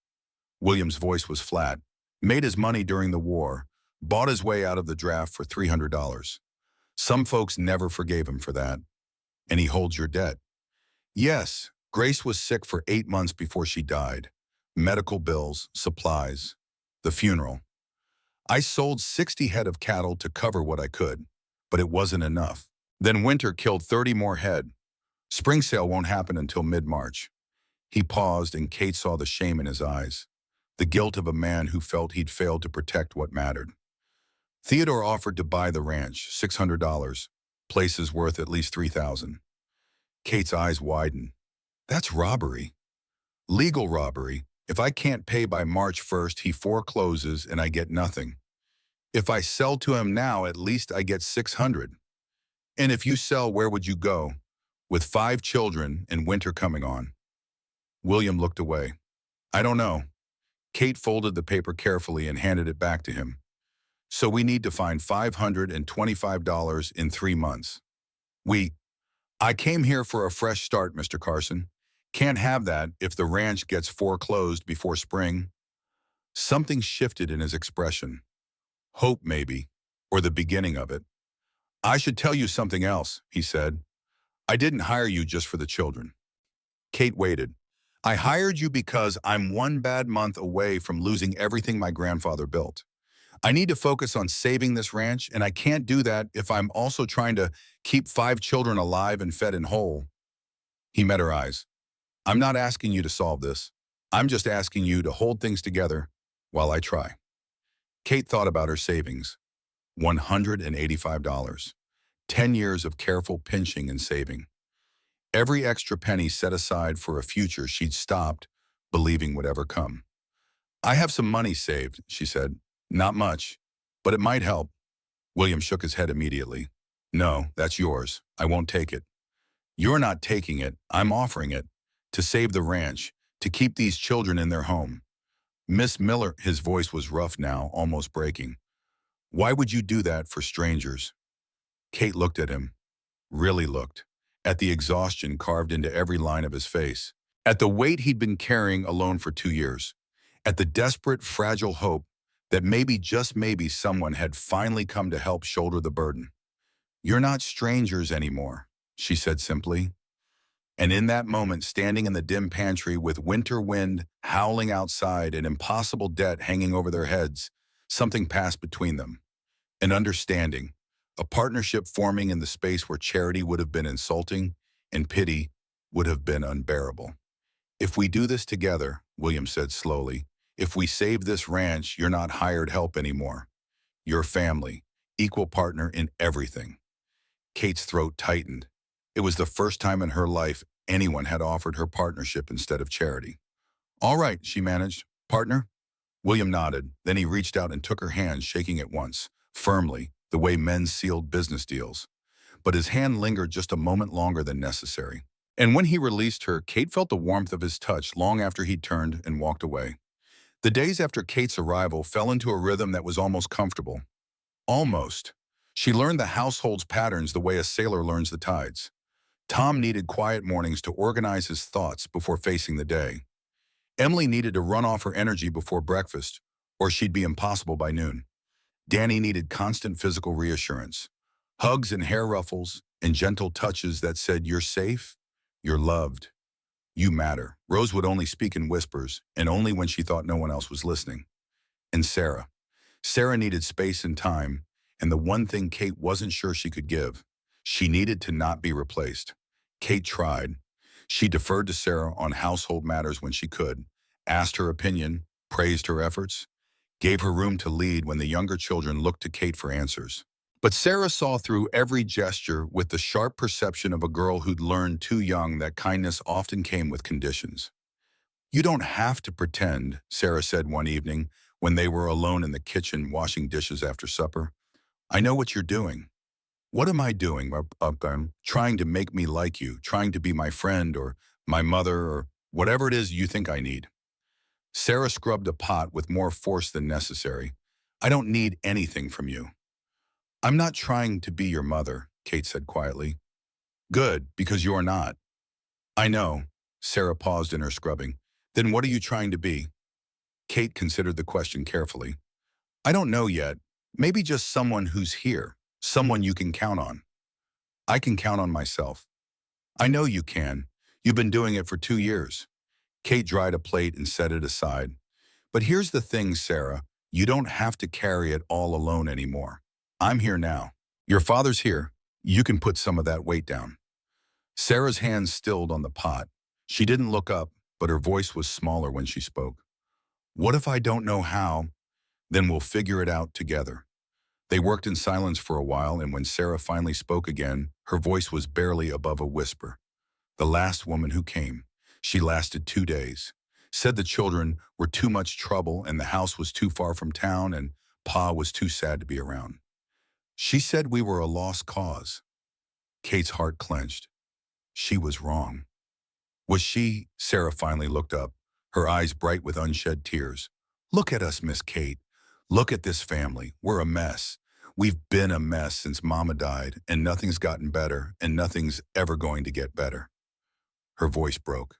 William's voice was flat. Made his money during the war, bought his way out of the draft for $300. Some folks never forgave him for that. And he holds your debt. Yes, Grace was sick for 8 months before she died. Medical bills, supplies, the funeral. I sold 60 head of cattle to cover what I could, but it wasn't enough. Then winter killed 30 more head. Spring sale won't happen until mid-March. He paused, and Kate saw the shame in his eyes, the guilt of a man who felt he'd failed to protect what mattered. Theodore offered to buy the ranch, $600. Place is worth at least $3,000. Kate's eyes widened. That's robbery. Legal robbery. If I can't pay by March 1st, he forecloses and I get nothing. If I sell to him now, at least I get $600. And if you sell, where would you go? With 5 children and winter coming on. William looked away. I don't know. Kate folded the paper carefully and handed it back to him. So we need to find $525 in 3 months. I came here for a fresh start, Mr. Carson. Can't have that if the ranch gets foreclosed before spring. Something shifted in his expression. Hope, maybe, or the beginning of it. I should tell you something else, he said. I didn't hire you just for the children. Kate waited. I hired you because I'm 1 bad month away from losing everything my grandfather built. I need to focus on saving this ranch, and I can't do that if I'm also trying to keep 5 children alive and fed and whole. He met her eyes. I'm not asking you to solve this. I'm just asking you to hold things together while I try. Kate thought about her savings. $185. 10 years of careful pinching and saving. Every extra penny set aside for a future she'd stopped believing would ever come. I have some money saved, she said. Not much, but it might help. William shook his head immediately. No, that's yours. I won't take it. You're not taking it. I'm offering it. To save the ranch, to keep these children in their home. Miss Miller, his voice was rough now, almost breaking. Why would you do that for strangers? Kate looked at him, really looked, at the exhaustion carved into every line of his face, at the weight he'd been carrying alone for 2 years, at the desperate, fragile hope that maybe, just maybe, someone had finally come to help shoulder the burden. You're not strangers anymore, she said simply. And in that moment, standing in the dim pantry with winter wind howling outside and impossible debt hanging over their heads, something passed between them. An understanding, a partnership forming in the space where charity would have been insulting and pity would have been unbearable. If we do this together, William said slowly, if we save this ranch, you're not hired help anymore. You're family, equal partner in everything. Kate's throat tightened. It was the first time in her life anyone had offered her partnership instead of charity. All right, she managed. Partner? William nodded. Then he reached out and took her hand, shaking it once, firmly, the way men sealed business deals. But his hand lingered just a moment longer than necessary. And when he released her, Kate felt the warmth of his touch long after he'd turned and walked away. The days after Kate's arrival fell into a rhythm that was almost comfortable. Almost. She learned the household's patterns the way a sailor learns the tides. Tom needed quiet mornings to organize his thoughts before facing the day. Emily needed to run off her energy before breakfast, or she'd be impossible by noon. Danny needed constant physical reassurance, hugs and hair ruffles, and gentle touches that said, you're safe, you're loved, you matter. Rose would only speak in whispers, and only when she thought no one else was listening. And Sarah. Sarah needed space and time, and the one thing Kate wasn't sure she could give. She needed to not be replaced. Kate tried. She deferred to Sarah on household matters when she could, asked her opinion, praised her efforts, gave her room to lead when the younger children looked to Kate for answers. But Sarah saw through every gesture with the sharp perception of a girl who'd learned too young that kindness often came with conditions. You don't have to pretend, Sarah said one evening when they were alone in the kitchen washing dishes after supper. I know what you're doing. What am I doing? Trying to make me like you, trying to be my friend or my mother or whatever it is you think I need. Sarah scrubbed a pot with more force than necessary. I don't need anything from you. I'm not trying to be your mother, Kate said quietly. Good, because you're not. I know. Sarah paused in her scrubbing. Then what are you trying to be? Kate considered the question carefully. I don't know yet. Maybe just someone who's here. Someone you can count on. I can count on myself. I know you can. You've been doing it for 2 years. Kate dried a plate and set it aside. But here's the thing, Sarah. You don't have to carry it all alone anymore. I'm here now. Your father's here. You can put some of that weight down. Sarah's hands stilled on the pot. She didn't look up, but her voice was smaller when she spoke. What if I don't know how? Then we'll figure it out together. They worked in silence for a while, and when Sarah finally spoke again, her voice was barely above a whisper. The last woman who came. She lasted 2 days. Said the children were too much trouble and the house was too far from town and Pa was too sad to be around. She said we were a lost cause. Kate's heart clenched. She was wrong. Was she? Sarah finally looked up, her eyes bright with unshed tears. Look at us, Miss Kate. Look at this family. We're a mess. We've been a mess since Mama died, and nothing's gotten better, and nothing's ever going to get better. Her voice broke,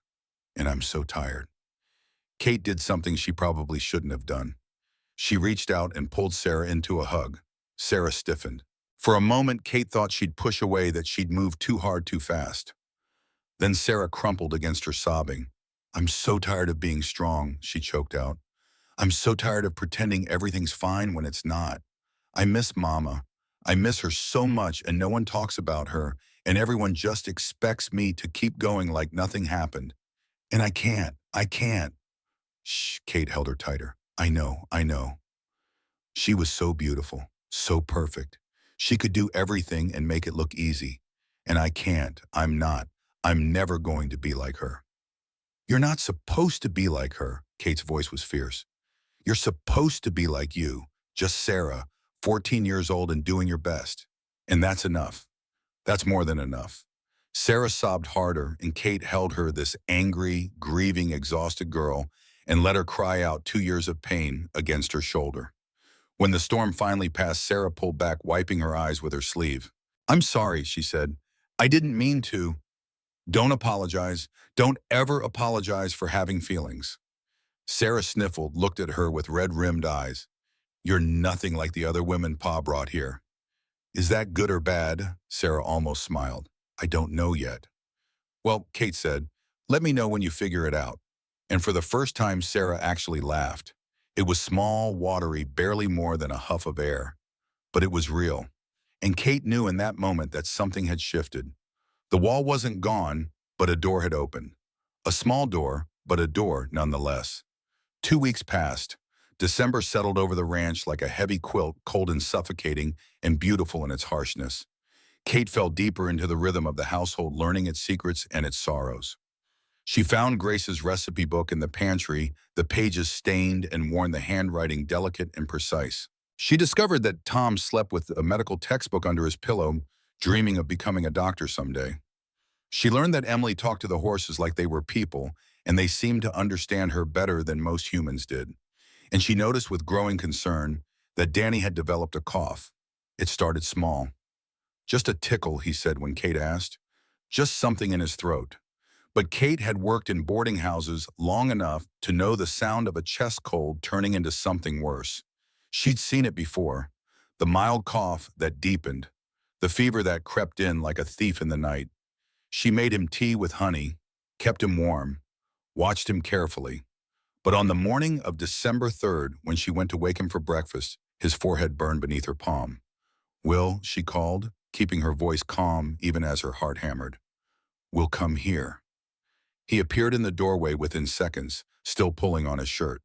and I'm so tired. Kate did something she probably shouldn't have done. She reached out and pulled Sarah into a hug. Sarah stiffened. For a moment, Kate thought she'd push away, that she'd moved too hard too fast. Then Sarah crumpled against her, sobbing. I'm so tired of being strong, she choked out. I'm so tired of pretending everything's fine when it's not. I miss Mama. I miss her so much, and no one talks about her, and everyone just expects me to keep going like nothing happened. And I can't. Shh, Kate held her tighter. I know. She was so beautiful, so perfect. She could do everything and make it look easy. And I can't. I'm not. I'm never going to be like her. You're not supposed to be like her, Kate's voice was fierce. You're supposed to be like you, just Sarah, 14 years old and doing your best. And that's enough. That's more than enough. Sarah sobbed harder, and Kate held her, this angry, grieving, exhausted girl, and let her cry out 2 years of pain against her shoulder. When the storm finally passed, Sarah pulled back, wiping her eyes with her sleeve. I'm sorry, she said. I didn't mean to. Don't apologize. Don't ever apologize for having feelings. Sarah sniffled, looked at her with red-rimmed eyes. You're nothing like the other women Pa brought here. Is that good or bad? Sarah almost smiled. I don't know yet. Well, Kate said, let me know when you figure it out. And for the first time, Sarah actually laughed. It was small, watery, barely more than a huff of air. But it was real. And Kate knew in that moment that something had shifted. The wall wasn't gone, but a door had opened. A small door, but a door nonetheless. 2 weeks passed. December settled over the ranch like a heavy quilt, cold and suffocating, and beautiful in its harshness. Kate fell deeper into the rhythm of the household, learning its secrets and its sorrows. She found Grace's recipe book in the pantry, the pages stained and worn, the handwriting delicate and precise. She discovered that Tom slept with a medical textbook under his pillow, dreaming of becoming a doctor someday. She learned that Emily talked to the horses like they were people, and they seemed to understand her better than most humans did. And she noticed with growing concern that Danny had developed a cough. It started small. Just a tickle, he said when Kate asked. Just something in his throat. But Kate had worked in boarding houses long enough to know the sound of a chest cold turning into something worse. She'd seen it before. The mild cough that deepened. The fever that crept in like a thief in the night. She made him tea with honey, kept him warm, watched him carefully. But on the morning of December 3rd, when she went to wake him for breakfast, his forehead burned beneath her palm. Will, she called, keeping her voice calm even as her heart hammered. Will, come here. He appeared in the doorway within seconds, still pulling on his shirt.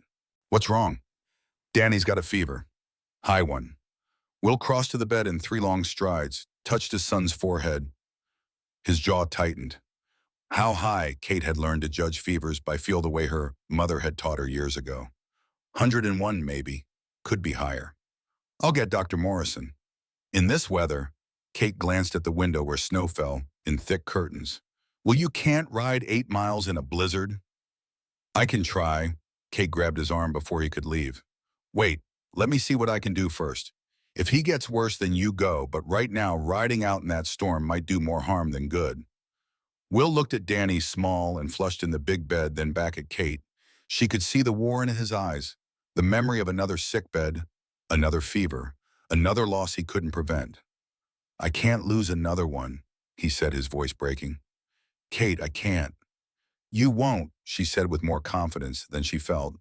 What's wrong? Danny's got a fever. High one. Will crossed to the bed in 3 long strides, touched his son's forehead. His jaw tightened. How high? Kate had learned to judge fevers by feel the way her mother had taught her years ago. 101 maybe. Could be higher. I'll get Dr. Morrison. In this weather, Kate glanced at the window where snow fell in thick curtains. Well, you can't ride 8 miles in a blizzard. I can try. Kate grabbed his arm before he could leave. Wait, let me see what I can do first. If he gets worse, then you go, but right now, riding out in that storm might do more harm than good. Will looked at Danny, small and flushed in the big bed, then back at Kate. She could see the war in his eyes, the memory of another sick bed, another fever, another loss he couldn't prevent. I can't lose another one, he said, his voice breaking. Kate, I can't. You won't, she said with more confidence than she felt.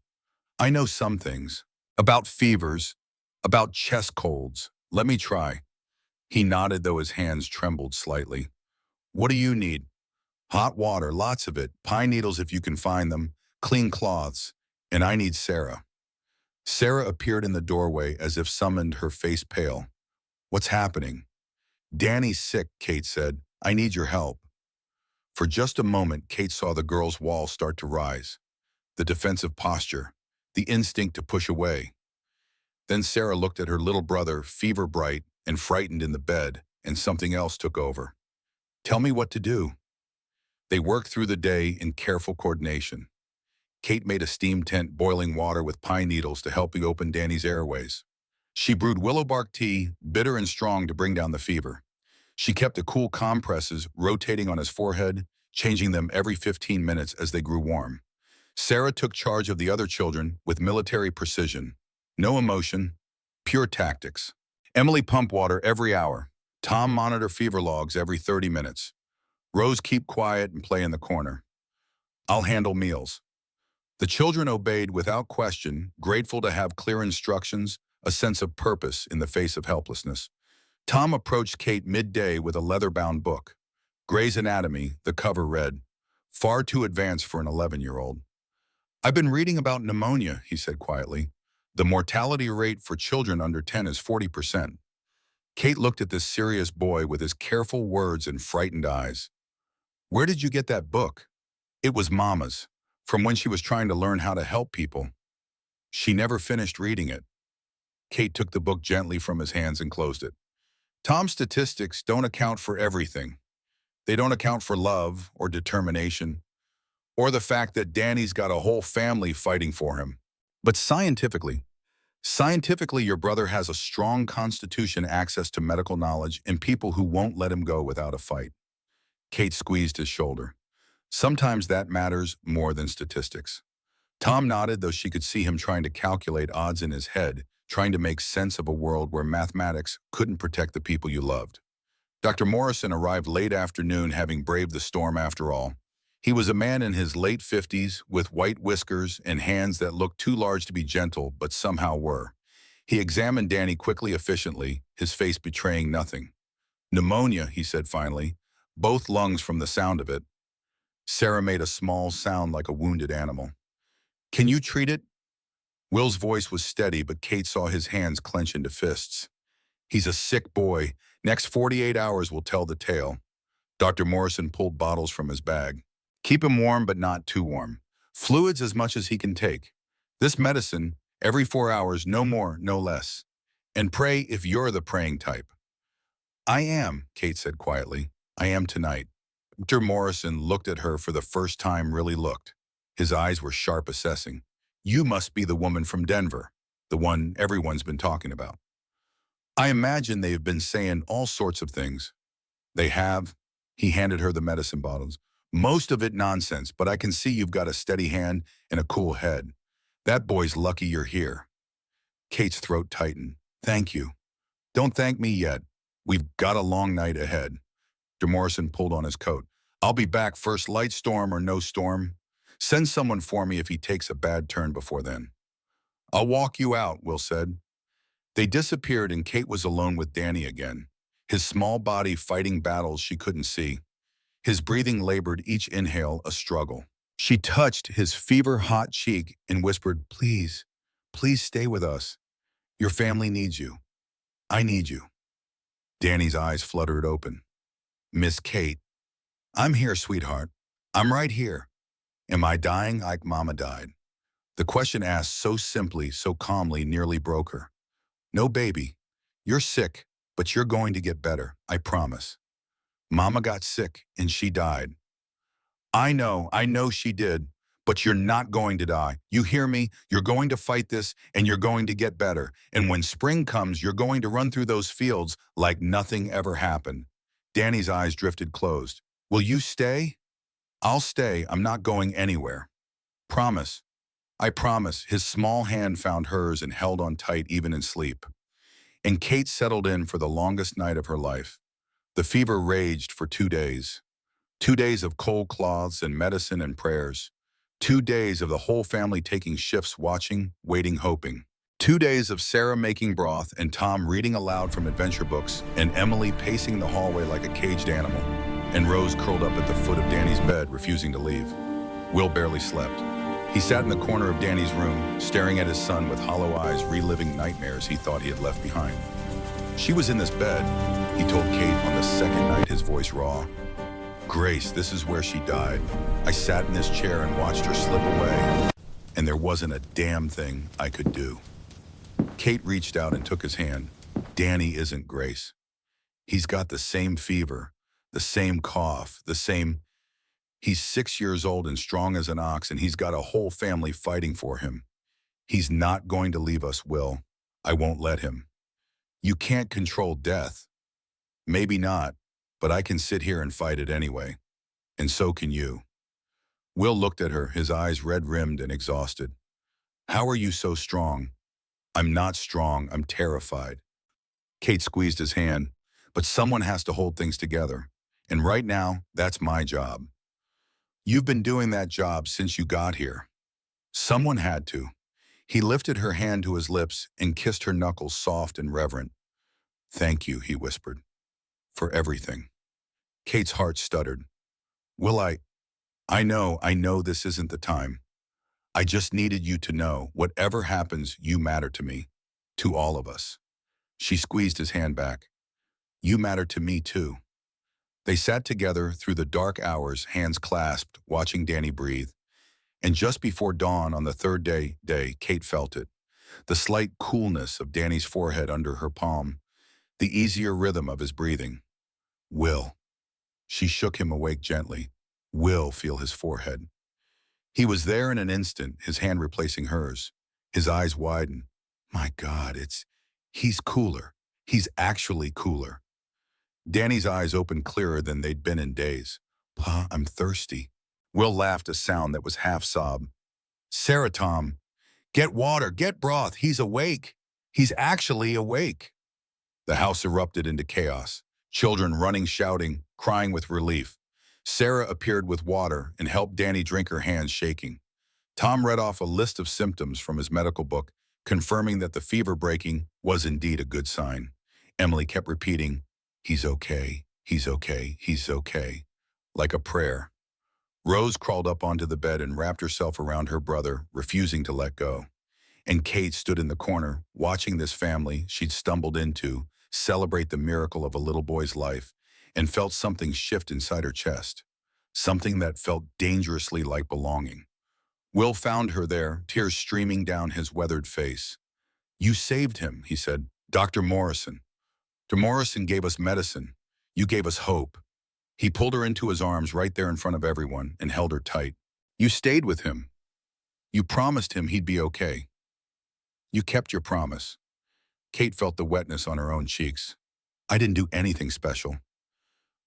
I know some things. About fevers, about chest colds. Let me try. He nodded, though his hands trembled slightly. What do you need? Hot water, lots of it, pine needles if you can find them, clean cloths, and I need Sarah. Sarah appeared in the doorway as if summoned, her face pale. What's happening? Danny's sick, Kate said. I need your help. For just a moment, Kate saw the girl's wall start to rise. The defensive posture, the instinct to push away. Then Sarah looked at her little brother, fever bright and frightened in the bed, and something else took over. Tell me what to do. They worked through the day in careful coordination. Kate made a steam tent, boiling water with pine needles to help open Danny's airways. She brewed willow bark tea, bitter and strong, to bring down the fever. She kept the cool compresses rotating on his forehead, changing them every 15 minutes as they grew warm. Sarah took charge of the other children with military precision. No emotion, pure tactics. Emily pumped water every hour. Tom monitored fever logs every 30 minutes. Rose keep quiet and play in the corner. I'll handle meals. The children obeyed without question, grateful to have clear instructions, a sense of purpose in the face of helplessness. Tom approached Kate midday with a leather-bound book. Gray's Anatomy, the cover read, far too advanced for an 11-year-old. I've been reading about pneumonia, he said quietly. The mortality rate for children under 10 is 40%. Kate looked at this serious boy with his careful words and frightened eyes. Where did you get that book? It was Mama's, from when she was trying to learn how to help people. She never finished reading it. Kate took the book gently from his hands and closed it. Tom's statistics don't account for everything. They don't account for love or determination, or the fact that Danny's got a whole family fighting for him. But scientifically, your brother has a strong constitution, access to medical knowledge, and people who won't let him go without a fight. Kate squeezed his shoulder. Sometimes that matters more than statistics. Tom nodded, though she could see him trying to calculate odds in his head, trying to make sense of a world where mathematics couldn't protect the people you loved. Dr. Morrison arrived late afternoon, having braved the storm after all. He was a man in his late 50s with white whiskers and hands that looked too large to be gentle, but somehow were. He examined Danny quickly, efficiently, his face betraying nothing. Pneumonia, he said finally. Both lungs from the sound of it. Sarah made a small sound like a wounded animal. Can you treat it? Will's voice was steady, but Kate saw his hands clench into fists. He's a sick boy. Next 48 hours will tell the tale. Dr. Morrison pulled bottles from his bag. Keep him warm, but not too warm. Fluids as much as he can take. This medicine, every 4 hours, no more, no less. And pray if you're the praying type. I am, Kate said quietly. I am tonight. Dr. Morrison looked at her for the first time, really looked. His eyes were sharp, assessing. You must be the woman from Denver, the one everyone's been talking about. I imagine they've been saying all sorts of things. They have. He handed her the medicine bottles. Most of it nonsense, but I can see you've got a steady hand and a cool head. That boy's lucky you're here. Kate's throat tightened. Thank you. Don't thank me yet. We've got a long night ahead. Dr. Morrison pulled on his coat. I'll be back first, light storm or no storm. Send someone for me if he takes a bad turn before then. I'll walk you out, Will said. They disappeared and Kate was alone with Danny again, his small body fighting battles she couldn't see. His breathing labored, each inhale a struggle. She touched his fever-hot cheek and whispered, please, please stay with us. Your family needs you. I need you. Danny's eyes fluttered open. Miss Kate, I'm here, sweetheart. I'm right here. Am I dying like Mama died? The question asked so simply, so calmly, nearly broke her. No, baby. You're sick, but you're going to get better, I promise. Mama got sick and she died. I know she did, But you're not going to die. You hear me? You're going to fight this, and you're going to get better. And when spring comes, you're going to run through those fields like nothing ever happened. Danny's eyes drifted closed. Will you stay? I'll stay. I'm not going anywhere. Promise. I promise. His small hand found hers and held on tight even in sleep. And Kate settled in for the longest night of her life. The fever raged for 2 days. 2 days of cold cloths and medicine and prayers. 2 days of the whole family taking shifts watching, waiting, hoping. 2 days of Sarah making broth and Tom reading aloud from adventure books and Emily pacing the hallway like a caged animal and Rose curled up at the foot of Danny's bed, refusing to leave. Will barely slept. He sat in the corner of Danny's room, staring at his son with hollow eyes, reliving nightmares he thought he had left behind. She was in this bed, he told Kate on the second night, his voice raw. Grace, this is where she died. I sat in this chair and watched her slip away, and there wasn't a damn thing I could do. Kate reached out and took his hand. Danny isn't Grace. He's got the same fever, the same cough, the same... He's 6 years old and strong as an ox, and he's got a whole family fighting for him. He's not going to leave us, Will. I won't let him. You can't control death. Maybe not, but I can sit here and fight it anyway. And so can you. Will looked at her, his eyes red-rimmed and exhausted. How are you so strong? I'm not strong, I'm terrified. Kate squeezed his hand, but someone has to hold things together. And right now, that's my job. You've been doing that job since you got here. Someone had to. He lifted her hand to his lips and kissed her knuckles soft and reverent. Thank you, he whispered, for everything. Kate's heart stuttered. Will I know this isn't the time. I just needed you to know, whatever happens, you matter to me, to all of us. She squeezed his hand back. You matter to me too. They sat together through the dark hours, hands clasped, watching Danny breathe. And just before dawn on the third day, Kate felt it. The slight coolness of Danny's forehead under her palm, the easier rhythm of his breathing. Will. She shook him awake gently. Will feel his forehead. He was there in an instant, his hand replacing hers. His eyes widened. My God, he's cooler. He's actually cooler. Danny's eyes opened clearer than they'd been in days. Pa, I'm thirsty. Will laughed a sound that was half sob. Sarah, Tom, get water, get broth. He's awake. He's actually awake. The house erupted into chaos. Children running, shouting, crying with relief. Sarah appeared with water and helped Danny drink, her hands shaking. Tom read off a list of symptoms from his medical book, confirming that the fever breaking was indeed a good sign. Emily kept repeating, he's okay, he's okay, he's okay, like a prayer. Rose crawled up onto the bed and wrapped herself around her brother, refusing to let go. And Kate stood in the corner, watching this family she'd stumbled into celebrate the miracle of a little boy's life, and felt something shift inside her chest, something that felt dangerously like belonging. Will found her there, tears streaming down his weathered face. You saved him, he said. Dr. Morrison. Dr. Morrison gave us medicine. You gave us hope. He pulled her into his arms right there in front of everyone and held her tight. You stayed with him. You promised him he'd be okay. You kept your promise. Kate felt the wetness on her own cheeks. I didn't do anything special.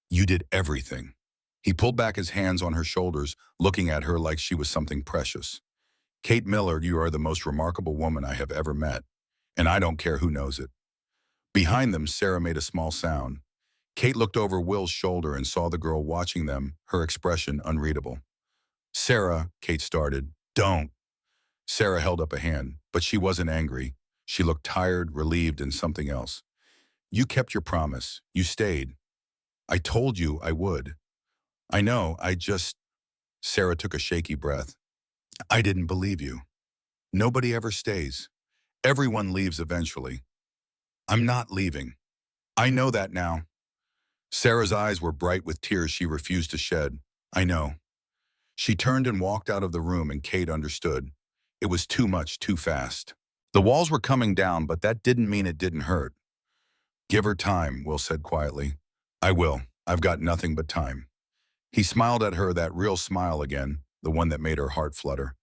You did everything. He pulled back his hands on her shoulders, looking at her like she was something precious. Kate Miller, you are the most remarkable woman I have ever met, and I don't care who knows it. Behind them, Sarah made a small sound. Kate looked over Will's shoulder and saw the girl watching them, her expression unreadable. Sarah, Kate started. Don't. Sarah held up a hand, but she wasn't angry. She looked tired, relieved, and something else. You kept your promise. You stayed. I told you I would. I know, Sarah took a shaky breath. I didn't believe you. Nobody ever stays. Everyone leaves eventually. I'm not leaving. I know that now. Sarah's eyes were bright with tears she refused to shed. I know. She turned and walked out of the room, and Kate understood. It was too much, too fast. The walls were coming down, but that didn't mean it didn't hurt. Give her time, Will said quietly. I will. I've got nothing but time. He smiled at her, that real smile again, the one that made her heart flutter.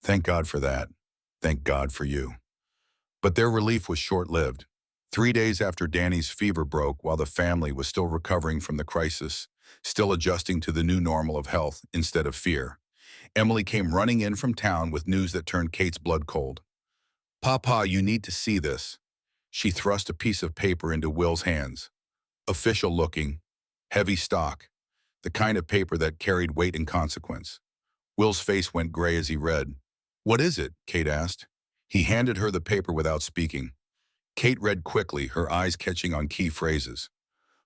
Thank God for that. Thank God for you. But their relief was short-lived. 3 days after Danny's fever broke while the family was still recovering from the crisis, still adjusting to the new normal of health instead of fear, Emily came running in from town with news that turned Kate's blood cold. "Papa, you need to see this." She thrust a piece of paper into Will's hands. Official looking, heavy stock, the kind of paper that carried weight and consequence. Will's face went gray as he read. "What is it?" Kate asked. He handed her the paper without speaking. Kate read quickly, her eyes catching on key phrases.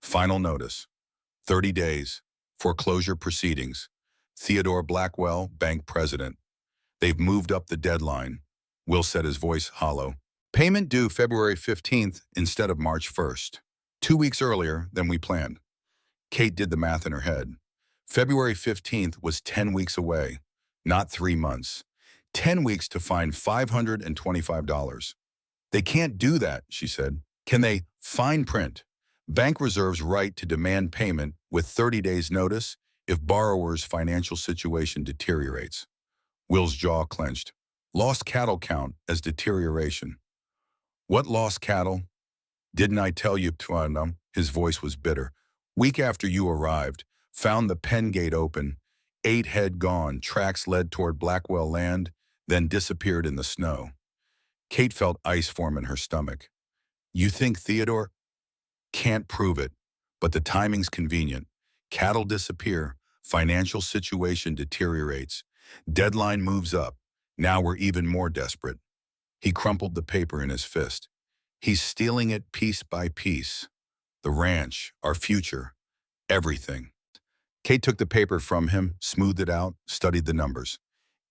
Final notice. 30 days. Foreclosure proceedings. Theodore Blackwell, bank president. They've moved up the deadline. Will said, his voice hollow. Payment due February 15th instead of March 1st. 2 weeks earlier than we planned. Kate did the math in her head. February 15th was 10 weeks away, not 3 months. 10 weeks to find $525. They can't do that, she said. Can they fine print? Bank reserves right to demand payment with 30 days notice if borrower's financial situation deteriorates. Will's jaw clenched. Lost cattle count as deterioration. What lost cattle? Didn't I tell you, Tuanum? His voice was bitter. Week after you arrived, found the pen gate open, 8 head gone, tracks led toward Blackwell land, then disappeared in the snow. Kate felt ice form in her stomach. You think Theodore? Can't prove it, but the timing's convenient. Cattle disappear, financial situation deteriorates, deadline moves up. Now we're even more desperate. He crumpled the paper in his fist. He's stealing it piece by piece. The ranch, our future, everything. Kate took the paper from him, smoothed it out, studied the numbers.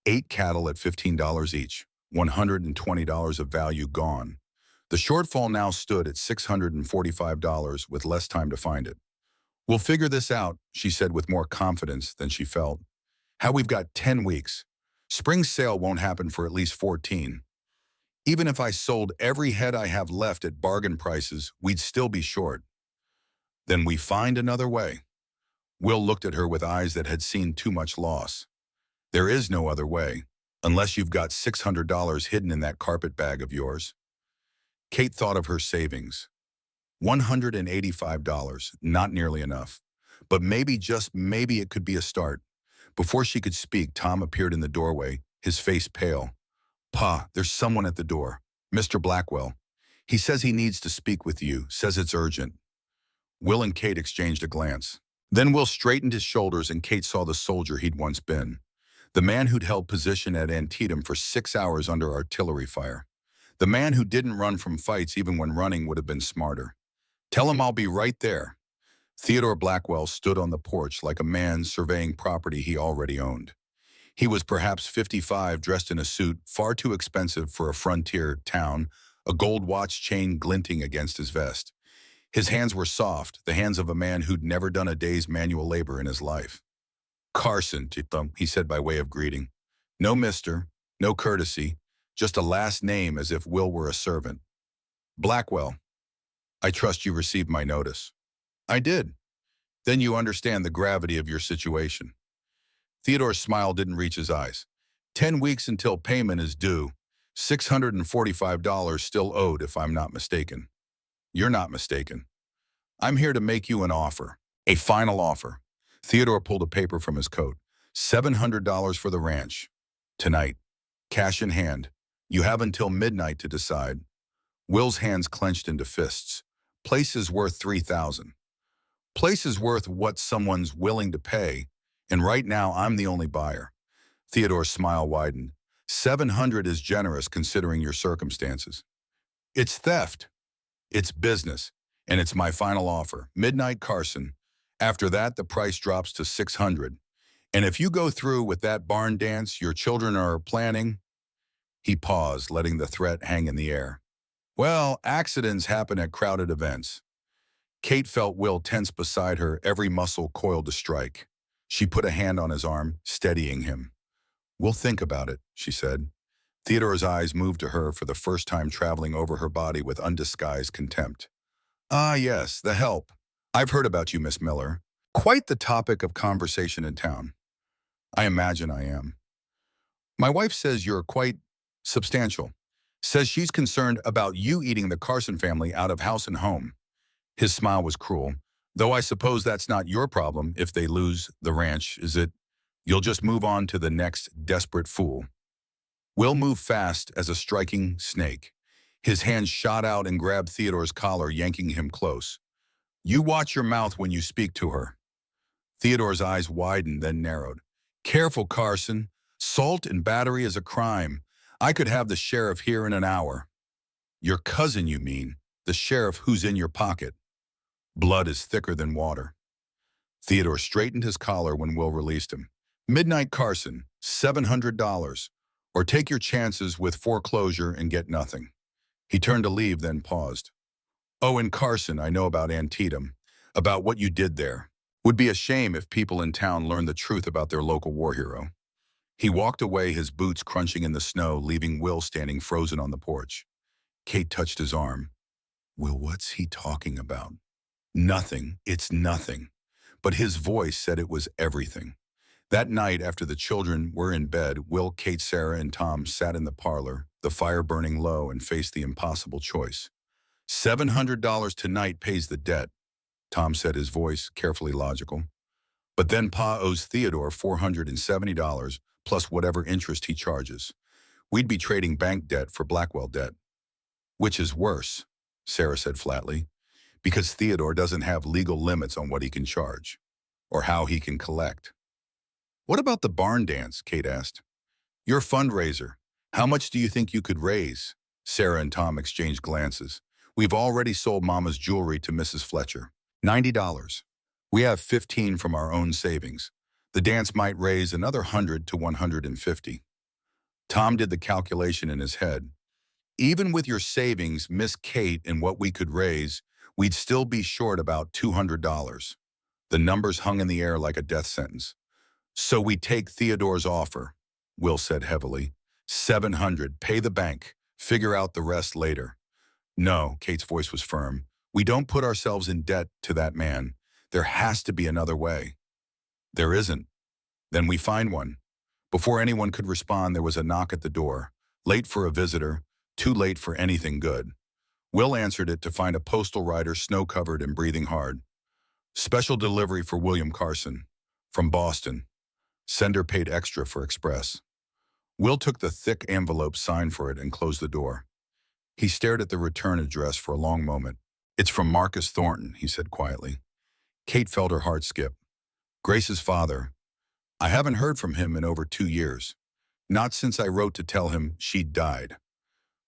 8 cattle at $15 each, $120 of value gone. The shortfall now stood at $645 with less time to find it. We'll figure this out, she said with more confidence than she felt. How we've got 10 weeks. Spring sale won't happen for at least 14. Even if I sold every head I have left at bargain prices, we'd still be short. Then we find another way. Will looked at her with eyes that had seen too much loss. There is no other way, unless you've got $600 hidden in that carpet bag of yours. Kate thought of her savings. $185, not nearly enough. But maybe, just maybe, it could be a start. Before she could speak, Tom appeared in the doorway, his face pale. Pa, there's someone at the door. Mr. Blackwell. He says he needs to speak with you, says it's urgent. Will and Kate exchanged a glance. Then Will straightened his shoulders and Kate saw the soldier he'd once been. The man who'd held position at Antietam for 6 hours under artillery fire. The man who didn't run from fights even when running would have been smarter. Tell him I'll be right there. Theodore Blackwell stood on the porch like a man surveying property he already owned. He was perhaps 55, dressed in a suit far too expensive for a frontier town, a gold watch chain glinting against his vest. His hands were soft, the hands of a man who'd never done a day's manual labor in his life. Carson, he said by way of greeting. No mister, no courtesy, just a last name as if Will were a servant. Blackwell, I trust you received my notice. I did. Then you understand the gravity of your situation. Theodore's smile didn't reach his eyes. 10 weeks until payment is due. $645 still owed if I'm not mistaken. You're not mistaken. I'm here to make you an offer. A final offer. Theodore pulled a paper from his coat. $700 for the ranch. Tonight. Cash in hand. You have until midnight to decide. Will's hands clenched into fists. Place is worth $3,000. Place is worth what someone's willing to pay, and right now I'm the only buyer. Theodore's smile widened. $700 is generous considering your circumstances. It's theft. It's business, and it's my final offer. Midnight Carson. After that, the price drops to $600. And if you go through with that barn dance your children are planning... He paused, letting the threat hang in the air. Well, accidents happen at crowded events. Kate felt Will tense beside her, every muscle coiled to strike. She put a hand on his arm, steadying him. We'll think about it, she said. Theodore's eyes moved to her for the first time, traveling over her body with undisguised contempt. Ah, yes, the help. I've heard about you, Miss Miller. Quite the topic of conversation in town. I imagine I am. My wife says you're quite substantial. Says she's concerned about you eating the Carson family out of house and home. His smile was cruel. Though I suppose that's not your problem if they lose the ranch, is it? You'll just move on to the next desperate fool. Will moved fast as a striking snake. His hand shot out and grabbed Theodore's collar, yanking him close. You watch your mouth when you speak to her. Theodore's eyes widened, then narrowed. Careful, Carson. Assault and battery is a crime. I could have the sheriff here in an hour. Your cousin, you mean? The sheriff who's in your pocket. Blood is thicker than water. Theodore straightened his collar when Will released him. Midnight Carson, $700. Or take your chances with foreclosure and get nothing. He turned to leave, then paused. Oh, and Carson, I know about Antietam, about what you did there. Would be a shame if people in town learned the truth about their local war hero. He walked away, his boots crunching in the snow, leaving Will standing frozen on the porch. Kate touched his arm. Will, what's he talking about? Nothing. It's nothing. But his voice said it was everything. That night, after the children were in bed, Will, Kate, Sarah, and Tom sat in the parlor, the fire burning low, and faced the impossible choice. $700 tonight pays the debt, Tom said, his voice carefully logical. But then Pa owes Theodore $470 plus whatever interest he charges. We'd be trading bank debt for Blackwell debt. Which is worse, Sarah said flatly, because Theodore doesn't have legal limits on what he can charge, or how he can collect. What about the barn dance, Kate asked. Your fundraiser. How much do you think you could raise? Sarah and Tom exchanged glances. We've already sold Mama's jewelry to Mrs. Fletcher. $90. We have 15 from our own savings. The dance might raise another 100 to 150. Tom did the calculation in his head. Even with your savings, Miss Kate, and what we could raise, we'd still be short about $200. The numbers hung in the air like a death sentence. So we take Theodore's offer, Will said heavily. $700, pay the bank. Figure out the rest later. No, Kate's voice was firm. We don't put ourselves in debt to that man. There has to be another way. There isn't. Then we find one. Before anyone could respond, there was a knock at the door. Late for a visitor, too late for anything good. Will answered it to find a postal rider, snow-covered and breathing hard. Special delivery for William Carson. From Boston. Sender paid extra for express. Will took the thick envelope, signed for it, and closed the door. He stared at the return address for a long moment. It's from Marcus Thornton, he said quietly. Kate felt her heart skip. Grace's father. I haven't heard from him in over 2 years. Not since I wrote to tell him she'd died.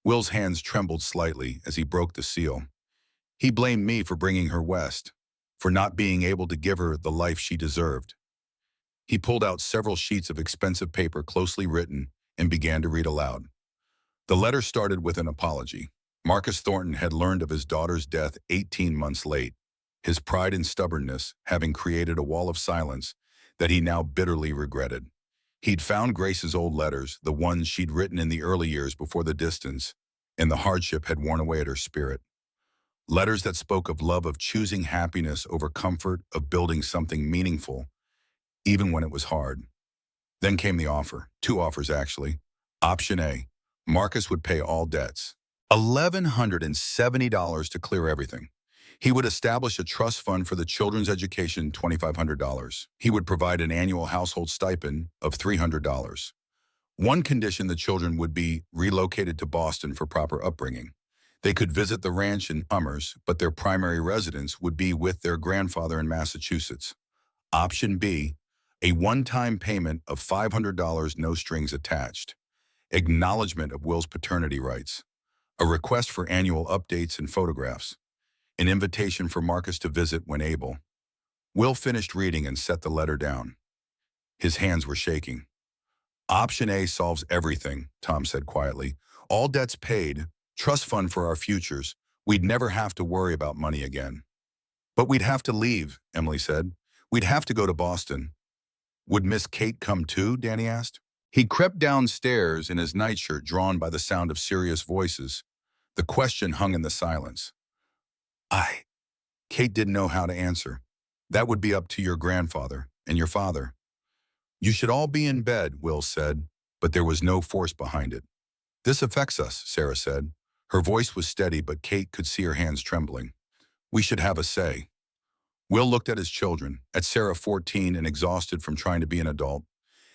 Will's hands trembled slightly as he broke the seal. He blamed me for bringing her west, for not being able to give her the life she deserved. He pulled out several sheets of expensive paper closely written and began to read aloud. The letter started with an apology. Marcus Thornton had learned of his daughter's death 18 months late, his pride and stubbornness having created a wall of silence that he now bitterly regretted. He'd found Grace's old letters, the ones she'd written in the early years before the distance and the hardship had worn away at her spirit. Letters that spoke of love, of choosing happiness over comfort, of building something meaningful, even when it was hard. Then came the offer, 2 offers actually. Option A, Marcus would pay all debts. $1,170 to clear everything. He would establish a trust fund for the children's education, $2,500. He would provide an annual household stipend of $300. One condition: the children would be relocated to Boston for proper upbringing. They could visit the ranch in summers, but their primary residence would be with their grandfather in Massachusetts. Option B, a one-time payment of $500, no strings attached. Acknowledgement of Will's paternity rights. A request for annual updates and photographs. An invitation for Marcus to visit when able. Will finished reading and set the letter down. His hands were shaking. Option A solves everything, Tom said quietly. All debts paid, trust fund for our futures. We'd never have to worry about money again. But we'd have to leave, Emily said. We'd have to go to Boston. Would Miss Kate come too? Danny asked. He crept downstairs in his nightshirt, drawn by the sound of serious voices. The question hung in the silence. Kate didn't know how to answer. That would be up to your grandfather and your father. You should all be in bed, Will said, but there was no force behind it. This affects us, Sarah said. Her voice was steady, but Kate could see her hands trembling. We should have a say. Will looked at his children, at Sarah 14 and exhausted from trying to be an adult,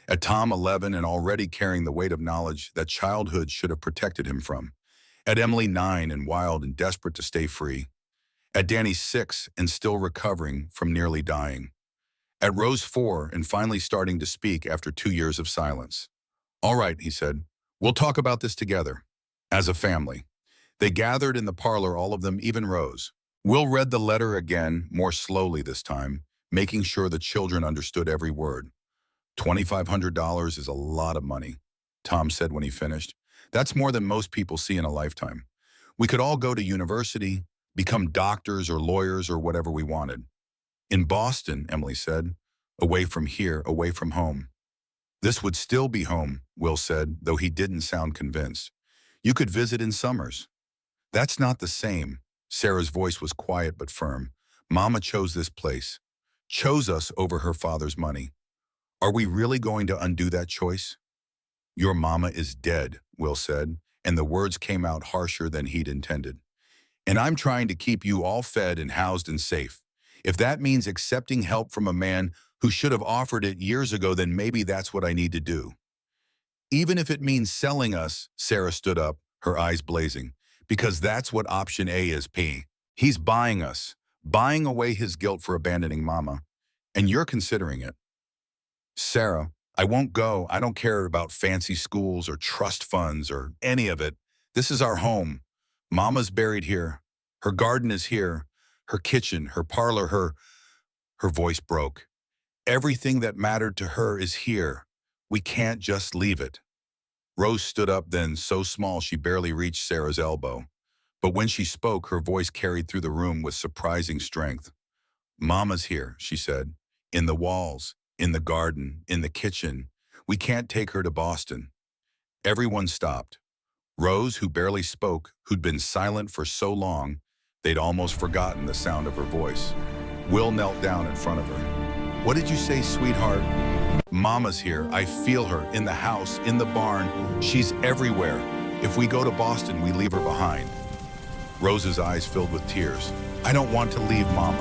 at Tom 11 and already carrying the weight of knowledge that childhood should have protected him from, at Emily 9 and wild and desperate to stay free, at Danny 6 and still recovering from nearly dying, at Rose 4 and finally starting to speak after 2 years of silence. All right, he said, we'll talk about this together, as a family. They gathered in the parlor, all of them, even Rose. Will read the letter again, more slowly this time, making sure the children understood every word. $2,500 is a lot of money, Tom said when he finished. That's more than most people see in a lifetime. We could all go to university, become doctors or lawyers or whatever we wanted. In Boston, Emily said, away from here, away from home. This would still be home, Will said, though he didn't sound convinced. You could visit in summers. That's not the same. Sarah's voice was quiet but firm. Mama chose this place, chose us over her father's money. Are we really going to undo that choice? Your mama is dead, Will said, and the words came out harsher than he'd intended. And I'm trying to keep you all fed and housed and safe. If that means accepting help from a man who should have offered it years ago, then maybe that's what I need to do. Even if it means selling us, Sarah stood up, her eyes blazing, because that's what option A is, P. He's buying us, buying away his guilt for abandoning Mama, and you're considering it. Sarah, I won't go. I don't care about fancy schools or trust funds or any of it. This is our home. Mama's buried here. Her garden is here. Her kitchen, her parlor, her voice broke. Everything that mattered to her is here. We can't just leave it. Rose stood up then, so small she barely reached Sarah's elbow. But when she spoke, her voice carried through the room with surprising strength. Mama's here, she said. In the walls, in the garden, in the kitchen. We can't take her to Boston. Everyone stopped. Rose, who barely spoke, who'd been silent for so long, they'd almost forgotten the sound of her voice. Will knelt down in front of her. What did you say, sweetheart? Mama's here. I feel her, in the house, in the barn. She's everywhere. If we go to Boston, we leave her behind. Rose's eyes filled with tears. I don't want to leave Mama.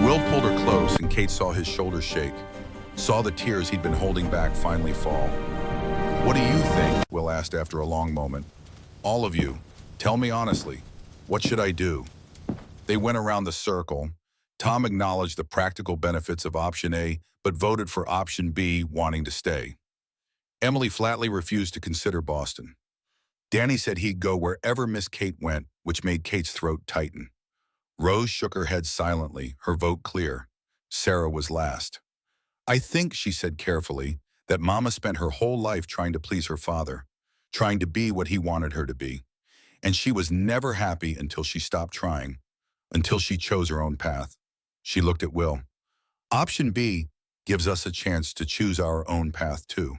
Will pulled her close, and Kate saw his shoulders shake, saw the tears he'd been holding back finally fall. What do you think? Will asked after a long moment. All of you, tell me honestly, what should I do? They went around the circle. Tom acknowledged the practical benefits of option A, but voted for option B, wanting to stay. Emily flatly refused to consider Boston. Danny said he'd go wherever Miss Kate went, which made Kate's throat tighten. Rose shook her head silently, her vote clear. Sarah was last. I think, she said carefully, that Mama spent her whole life trying to please her father, trying to be what he wanted her to be. And she was never happy until she stopped trying, until she chose her own path. She looked at Will. Option B gives us a chance to choose our own path too.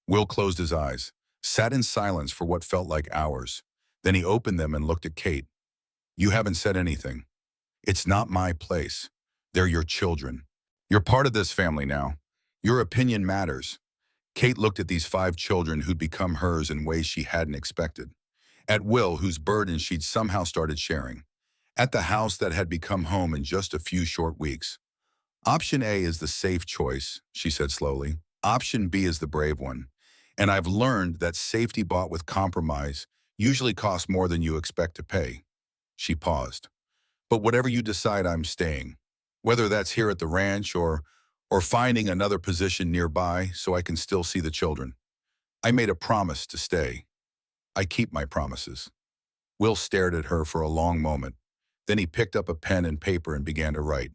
Will closed his eyes, sat in silence for what felt like hours. Then he opened them and looked at Kate. You haven't said anything. It's not my place. They're your children. You're part of this family now. Your opinion matters. Kate looked at these 5 children who'd become hers in ways she hadn't expected. At Will, whose burden she'd somehow started sharing. At the house that had become home in just a few short weeks. Option A is the safe choice, she said slowly. Option B is the brave one. And I've learned that safety bought with compromise usually costs more than you expect to pay. She paused. But whatever you decide, I'm staying. Whether that's here at the ranch or finding another position nearby so I can still see the children. I made a promise to stay. I keep my promises. Will stared at her for a long moment. Then he picked up a pen and paper and began to write.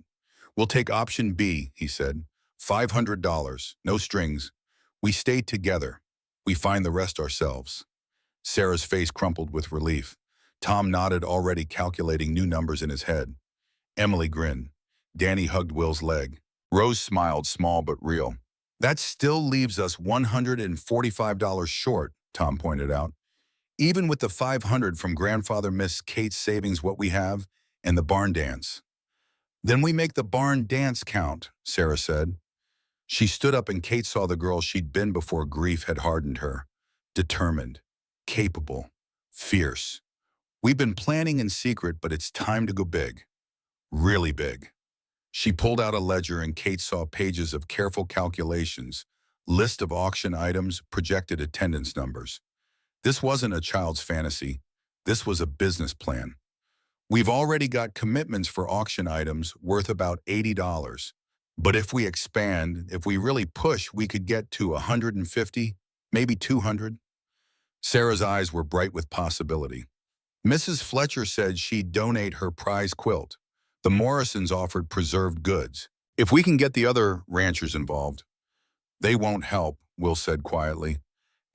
We'll take option B, he said. $500, no strings. We stay together. We find the rest ourselves. Sarah's face crumpled with relief. Tom nodded, already calculating new numbers in his head. Emily grinned. Danny hugged Will's leg. Rose smiled, small but real. That still leaves us $145 short, Tom pointed out. Even with the $500 from grandfather Miss Kate's savings, what we have, and the barn dance. Then we make the barn dance count, Sarah said. She stood up and Kate saw the girl she'd been before grief had hardened her. Determined, capable, fierce. We've been planning in secret, but it's time to go big. Really big. She pulled out a ledger and Kate saw pages of careful calculations, list of auction items, projected attendance numbers. This wasn't a child's fantasy. This was a business plan. We've already got commitments for auction items worth about $80. But if we expand, if we really push, we could get to 150, maybe 200. Sarah's eyes were bright with possibility. Mrs. Fletcher said she'd donate her prize quilt. The Morrisons offered preserved goods. If we can get the other ranchers involved, they won't help, Will said quietly.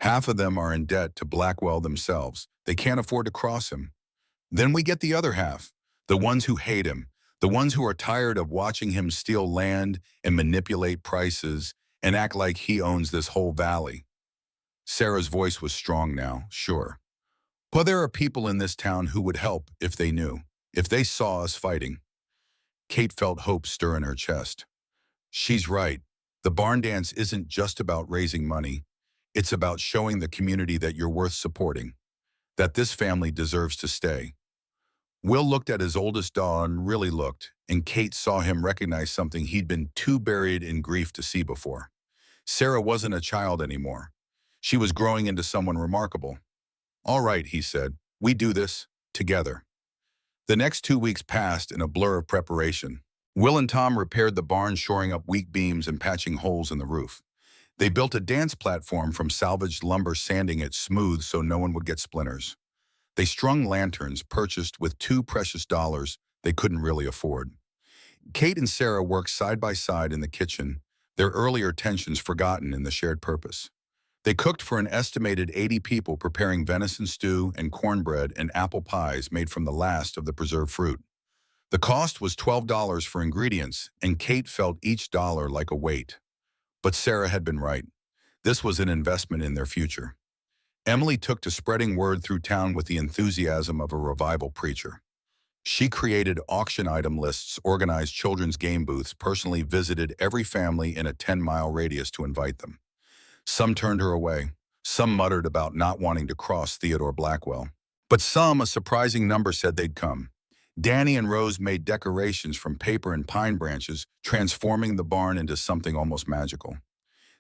Half of them are in debt to Blackwell themselves. They can't afford to cross him. Then we get the other half, the ones who hate him, the ones who are tired of watching him steal land and manipulate prices and act like he owns this whole valley. Sarah's voice was strong now, sure. But there are people in this town who would help if they knew, if they saw us fighting. Kate felt hope stir in her chest. She's right. The barn dance isn't just about raising money. It's about showing the community that you're worth supporting, that this family deserves to stay. Will looked at his oldest daughter and really looked, and Kate saw him recognize something he'd been too buried in grief to see before. Sarah wasn't a child anymore. She was growing into someone remarkable. All right, he said, we do this together. The next 2 weeks passed in a blur of preparation. Will and Tom repaired the barn, shoring up weak beams and patching holes in the roof. They built a dance platform from salvaged lumber, sanding it smooth so no one would get splinters. They strung lanterns purchased with $2 precious they couldn't really afford. Kate and Sarah worked side by side in the kitchen, their earlier tensions forgotten in the shared purpose. They cooked for an estimated 80 people, preparing venison stew and cornbread and apple pies made from the last of the preserved fruit. The cost was $12 for ingredients, and Kate felt each dollar like a weight. But Sarah had been right. This was an investment in their future. Emily took to spreading word through town with the enthusiasm of a revival preacher. She created auction item lists, organized children's game booths, personally visited every family in a 10-mile radius to invite them. Some turned her away. Some muttered about not wanting to cross Theodore Blackwell. But some, a surprising number, said they'd come. Danny and Rose made decorations from paper and pine branches, transforming the barn into something almost magical.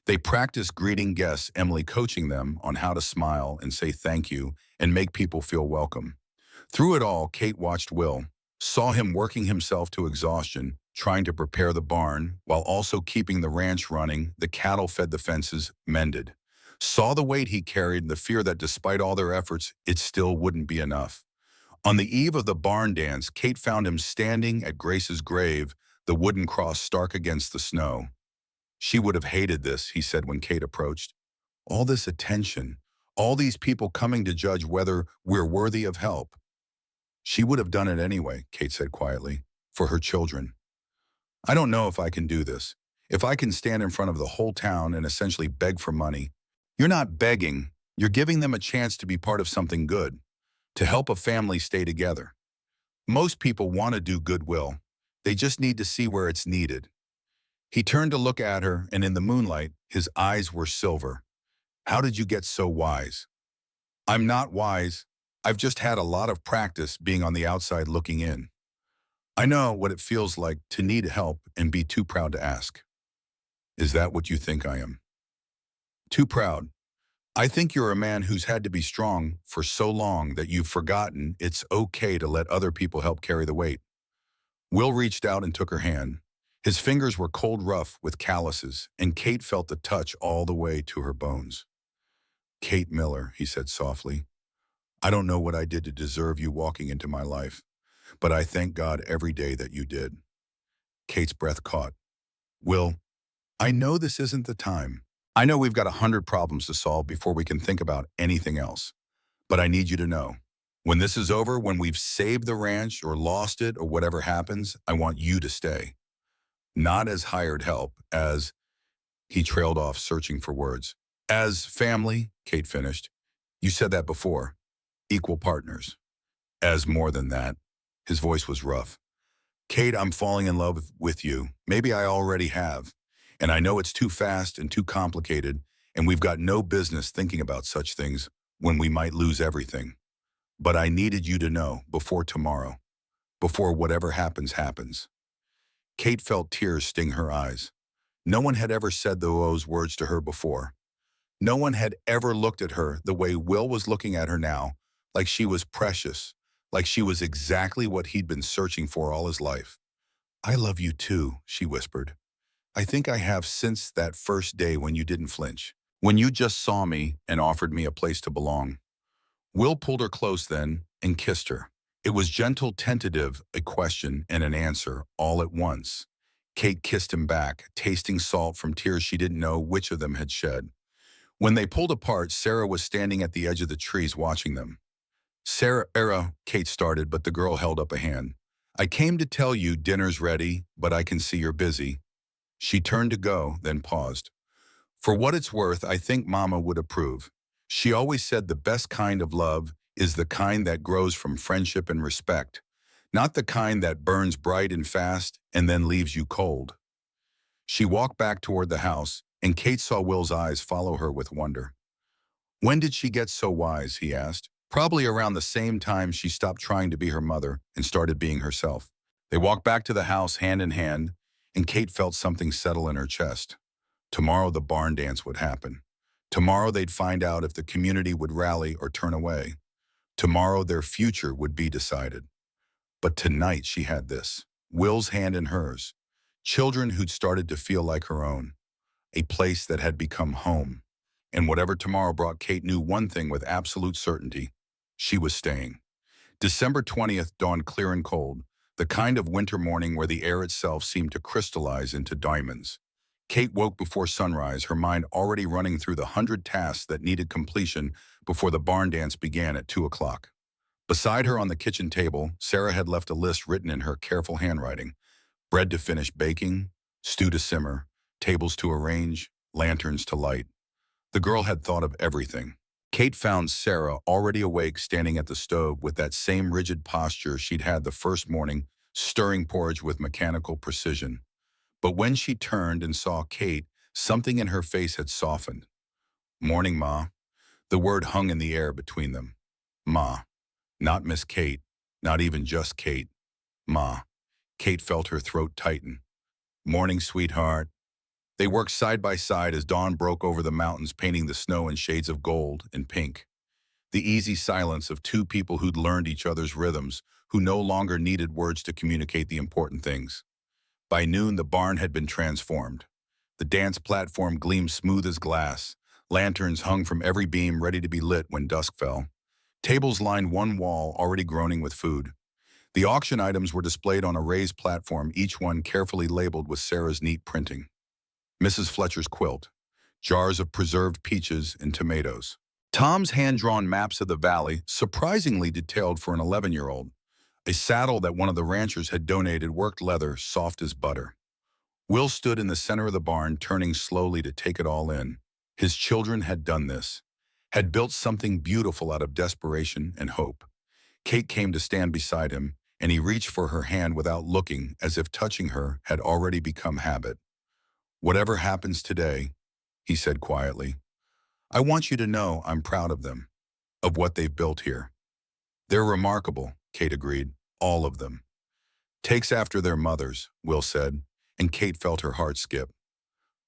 They practiced greeting guests, Emily coaching them on how to smile and say thank you and make people feel welcome. Through it all, Kate watched Will, saw him working himself to exhaustion, trying to prepare the barn while also keeping the ranch running, the cattle fed, the fences mended. Saw the weight he carried and the fear that despite all their efforts, it still wouldn't be enough. On the eve of the barn dance, Kate found him standing at Grace's grave, the wooden cross stark against the snow. She would have hated this, he said when Kate approached. All this attention, all these people coming to judge whether we're worthy of help. She would have done it anyway, Kate said quietly, for her children. I don't know if I can do this. If I can stand in front of the whole town and essentially beg for money. You're not begging, you're giving them a chance to be part of something good, to help a family stay together. Most people want to do goodwill. They just need to see where it's needed. He turned to look at her, and in the moonlight, his eyes were silver. How did you get so wise? I'm not wise. I've just had a lot of practice being on the outside looking in. I know what it feels like to need help and be too proud to ask. Is that what you think I am? Too proud. I think you're a man who's had to be strong for so long that you've forgotten it's okay to let other people help carry the weight. Will reached out and took her hand. His fingers were cold rough with calluses, and Kate felt the touch all the way to her bones. Kate Miller, he said softly, I don't know what I did to deserve you walking into my life, but I thank God every day that you did. Kate's breath caught. Will, I know this isn't the time. I know we've got 100 problems to solve before we can think about anything else. But I need you to know, when this is over, when we've saved the ranch or lost it or whatever happens, I want you to stay. Not as hired help, as, he trailed off, searching for words. As family, Kate finished. You said that before. Equal partners. As more than that. His voice was rough. Kate, I'm falling in love with you. Maybe I already have. And I know it's too fast and too complicated, and we've got no business thinking about such things when we might lose everything. But I needed you to know before tomorrow, before whatever happens, happens. Kate felt tears sting her eyes. No one had ever said those words to her before. No one had ever looked at her the way Will was looking at her now, like she was precious, like she was exactly what he'd been searching for all his life. "I love you too," she whispered. "I think I have since that first day when you didn't flinch, when you just saw me and offered me a place to belong." Will pulled her close then and kissed her. It was gentle, tentative, a question and an answer, all at once. Kate kissed him back, tasting salt from tears she didn't know which of them had shed. When they pulled apart, Sarah was standing at the edge of the trees watching them. "Sarah," Kate started, but the girl held up a hand. "I came to tell you dinner's ready, but I can see you're busy." She turned to go, then paused. "For what it's worth, I think Mama would approve. She always said the best kind of love is the kind that grows from friendship and respect, not the kind that burns bright and fast and then leaves you cold." She walked back toward the house, and Kate saw Will's eyes follow her with wonder. "When did she get so wise?" he asked. "Probably around the same time she stopped trying to be her mother and started being herself." They walked back to the house hand in hand, and Kate felt something settle in her chest. Tomorrow the barn dance would happen. Tomorrow they'd find out if the community would rally or turn away. Tomorrow their future would be decided. But tonight she had this, Will's hand in hers. Children who'd started to feel like her own. A place that had become home. And whatever tomorrow brought, Kate knew one thing with absolute certainty. She was staying. December 20th dawned clear and cold, the kind of winter morning where the air itself seemed to crystallize into diamonds. Kate woke before sunrise, her mind already running through the 100 tasks that needed completion before the barn dance began at 2 o'clock. Beside her on the kitchen table, Sarah had left a list written in her careful handwriting. Bread to finish baking, stew to simmer, tables to arrange, lanterns to light. The girl had thought of everything. Kate found Sarah already awake, standing at the stove with that same rigid posture she'd had the first morning, stirring porridge with mechanical precision. But when she turned and saw Kate, something in her face had softened. "Morning, Ma." The word hung in the air between them. Ma. Not Miss Kate, not even just Kate. Ma. Kate felt her throat tighten. "Morning, sweetheart." They worked side by side as dawn broke over the mountains, painting the snow in shades of gold and pink. The easy silence of two people who'd learned each other's rhythms, who no longer needed words to communicate the important things. By noon, the barn had been transformed. The dance platform gleamed smooth as glass. Lanterns hung from every beam, ready to be lit when dusk fell. Tables lined one wall, already groaning with food. The auction items were displayed on a raised platform, each one carefully labeled with Sarah's neat printing. Mrs. Fletcher's quilt, jars of preserved peaches and tomatoes. Tom's hand-drawn maps of the valley, surprisingly detailed for an 11-year-old. A saddle that one of the ranchers had donated, worked leather, soft as butter. Will stood in the center of the barn, turning slowly to take it all in. His children had done this, had built something beautiful out of desperation and hope. Kate came to stand beside him, and he reached for her hand without looking, as if touching her had already become habit. "Whatever happens today," he said quietly, "I want you to know I'm proud of them, of what they've built here." "They're remarkable," Kate agreed, "all of them." "Takes after their mothers," Will said, and Kate felt her heart skip.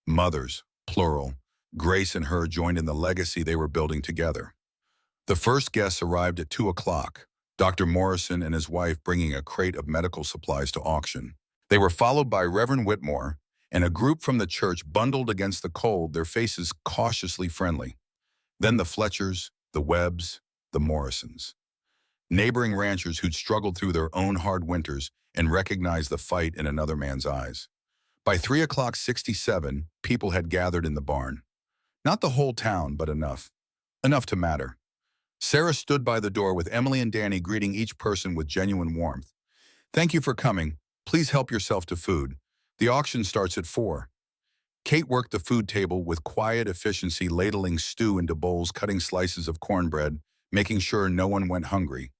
Mothers, plural. Grace and her joined in the legacy they were building together. The first guests arrived at 2 o'clock, Dr. Morrison and his wife bringing a crate of medical supplies to auction. They were followed by Reverend Whitmore and a group from the church, bundled against the cold, their faces cautiously friendly. Then the Fletchers, the Webbs, the Morrisons. Neighboring ranchers who'd struggled through their own hard winters and recognized the fight in another man's eyes. By 3 o'clock 67, people had gathered in the barn. Not the whole town, but enough. Enough to matter. Sarah stood by the door with Emily and Danny, greeting each person with genuine warmth. "Thank you for coming. Please help yourself to food. The auction starts at 4. Kate worked the food table with quiet efficiency, ladling stew into bowls, cutting slices of cornbread, making sure no one went hungry.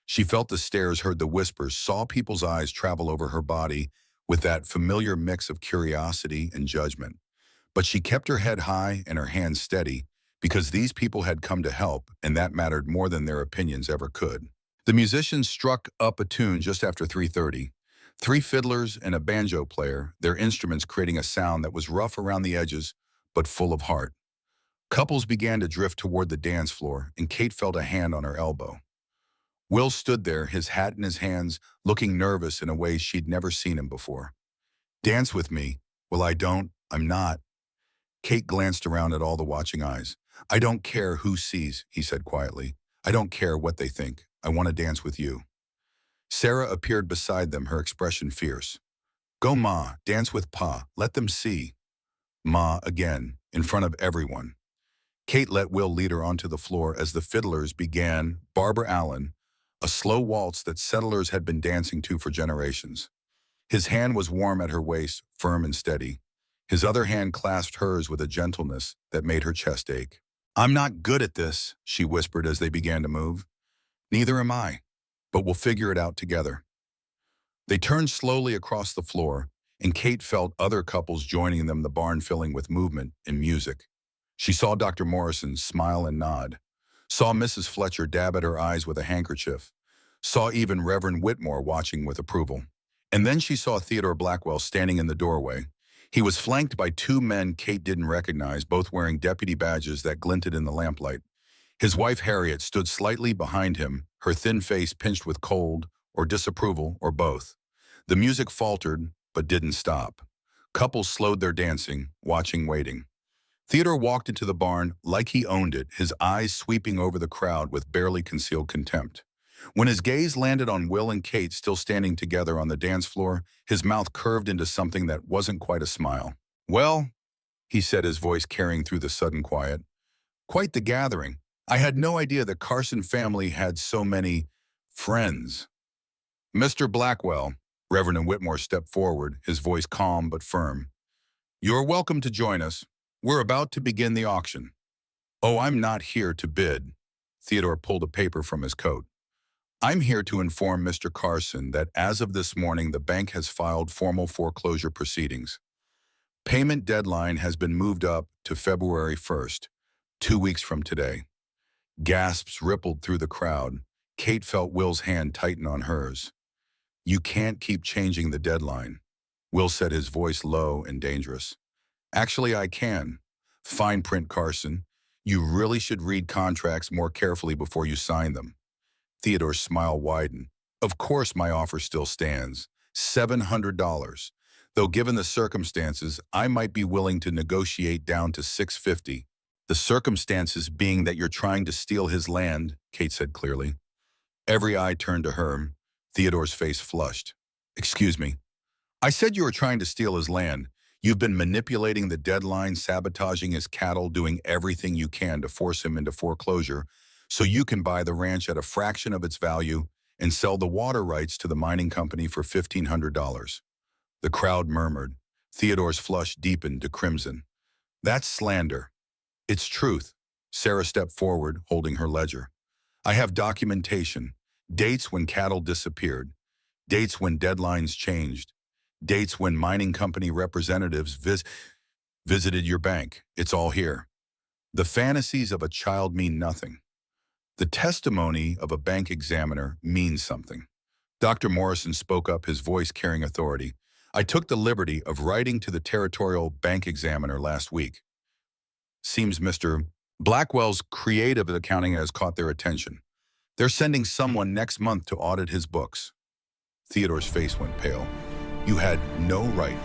She felt the stares, heard the whispers, saw people's eyes travel over her body with that familiar mix of curiosity and judgment. But she kept her head high and her hands steady because these people had come to help, and that mattered more than their opinions ever could. The musicians struck up a tune just after 3:30. Three fiddlers and a banjo player, their instruments creating a sound that was rough around the edges, but full of heart. Couples began to drift toward the dance floor, and Kate felt a hand on her elbow. Will stood there, his hat in his hands, looking nervous in a way she'd never seen him before. Dance with me. Well, I'm not. Kate glanced around at all the watching eyes. I don't care who sees, he said quietly. I don't care what they think. I want to dance with you. Sarah appeared beside them, her expression fierce. Go, Ma, dance with Pa. Let them see. Ma again, in front of everyone. Kate let Will lead her onto the floor as the fiddlers began Barbara Allen, a slow waltz that settlers had been dancing to for generations. His hand was warm at her waist, firm and steady. His other hand clasped hers with a gentleness that made her chest ache. I'm not good at this, she whispered as they began to move. Neither am I, but we'll figure it out together. They turned slowly across the floor, and Kate felt other couples joining them, the barn filling with movement and music. She saw Dr. Morrison smile and nod, saw Mrs. Fletcher dab at her eyes with a handkerchief, saw even Reverend Whitmore watching with approval. And then she saw Theodore Blackwell standing in the doorway. He was flanked by two men Kate didn't recognize, both wearing deputy badges that glinted in the lamplight. His wife Harriet stood slightly behind him, her thin face pinched with cold or disapproval or both. The music faltered, but didn't stop. Couples slowed their dancing, watching, waiting. Theodore walked into the barn like he owned it, his eyes sweeping over the crowd with barely concealed contempt. When his gaze landed on Will and Kate still standing together on the dance floor, his mouth curved into something that wasn't quite a smile. Well, he said, his voice carrying through the sudden quiet. Quite the gathering. I had no idea the Carson family had so many friends. Mr. Blackwell, Reverend Whitmore stepped forward, his voice calm but firm. You're welcome to join us. We're about to begin the auction. Oh, I'm not here to bid. Theodore pulled a paper from his coat. I'm here to inform Mr. Carson that as of this morning, the bank has filed formal foreclosure proceedings. Payment deadline has been moved up to February 1st, 2 weeks from today. Gasps rippled through the crowd. Kate felt Will's hand tighten on hers. You can't keep changing the deadline. Will said, his voice low and dangerous. Actually, I can. Fine print, Carson. You really should read contracts more carefully before you sign them. Theodore's smile widened. Of course my offer still stands. $700. Though given the circumstances, I might be willing to negotiate down to $650. The circumstances being that you're trying to steal his land, Kate said clearly. Every eye turned to her. Theodore's face flushed. Excuse me. I said you were trying to steal his land. You've been manipulating the deadline, sabotaging his cattle, doing everything you can to force him into foreclosure so you can buy the ranch at a fraction of its value and sell the water rights to the mining company for $1,500. The crowd murmured. Theodore's flush deepened to crimson. That's slander. It's truth. Sarah stepped forward, holding her ledger. I have documentation, dates when cattle disappeared, dates when deadlines changed, dates when mining company representatives visited your bank. It's all here. The fantasies of a child mean nothing. The testimony of a bank examiner means something. Dr. Morrison spoke up, his voice carrying authority. I took the liberty of writing to the territorial bank examiner last week. Seems Mr. Blackwell's creative accounting has caught their attention. They're sending someone next month to audit his books. Theodore's face went pale. You had no right.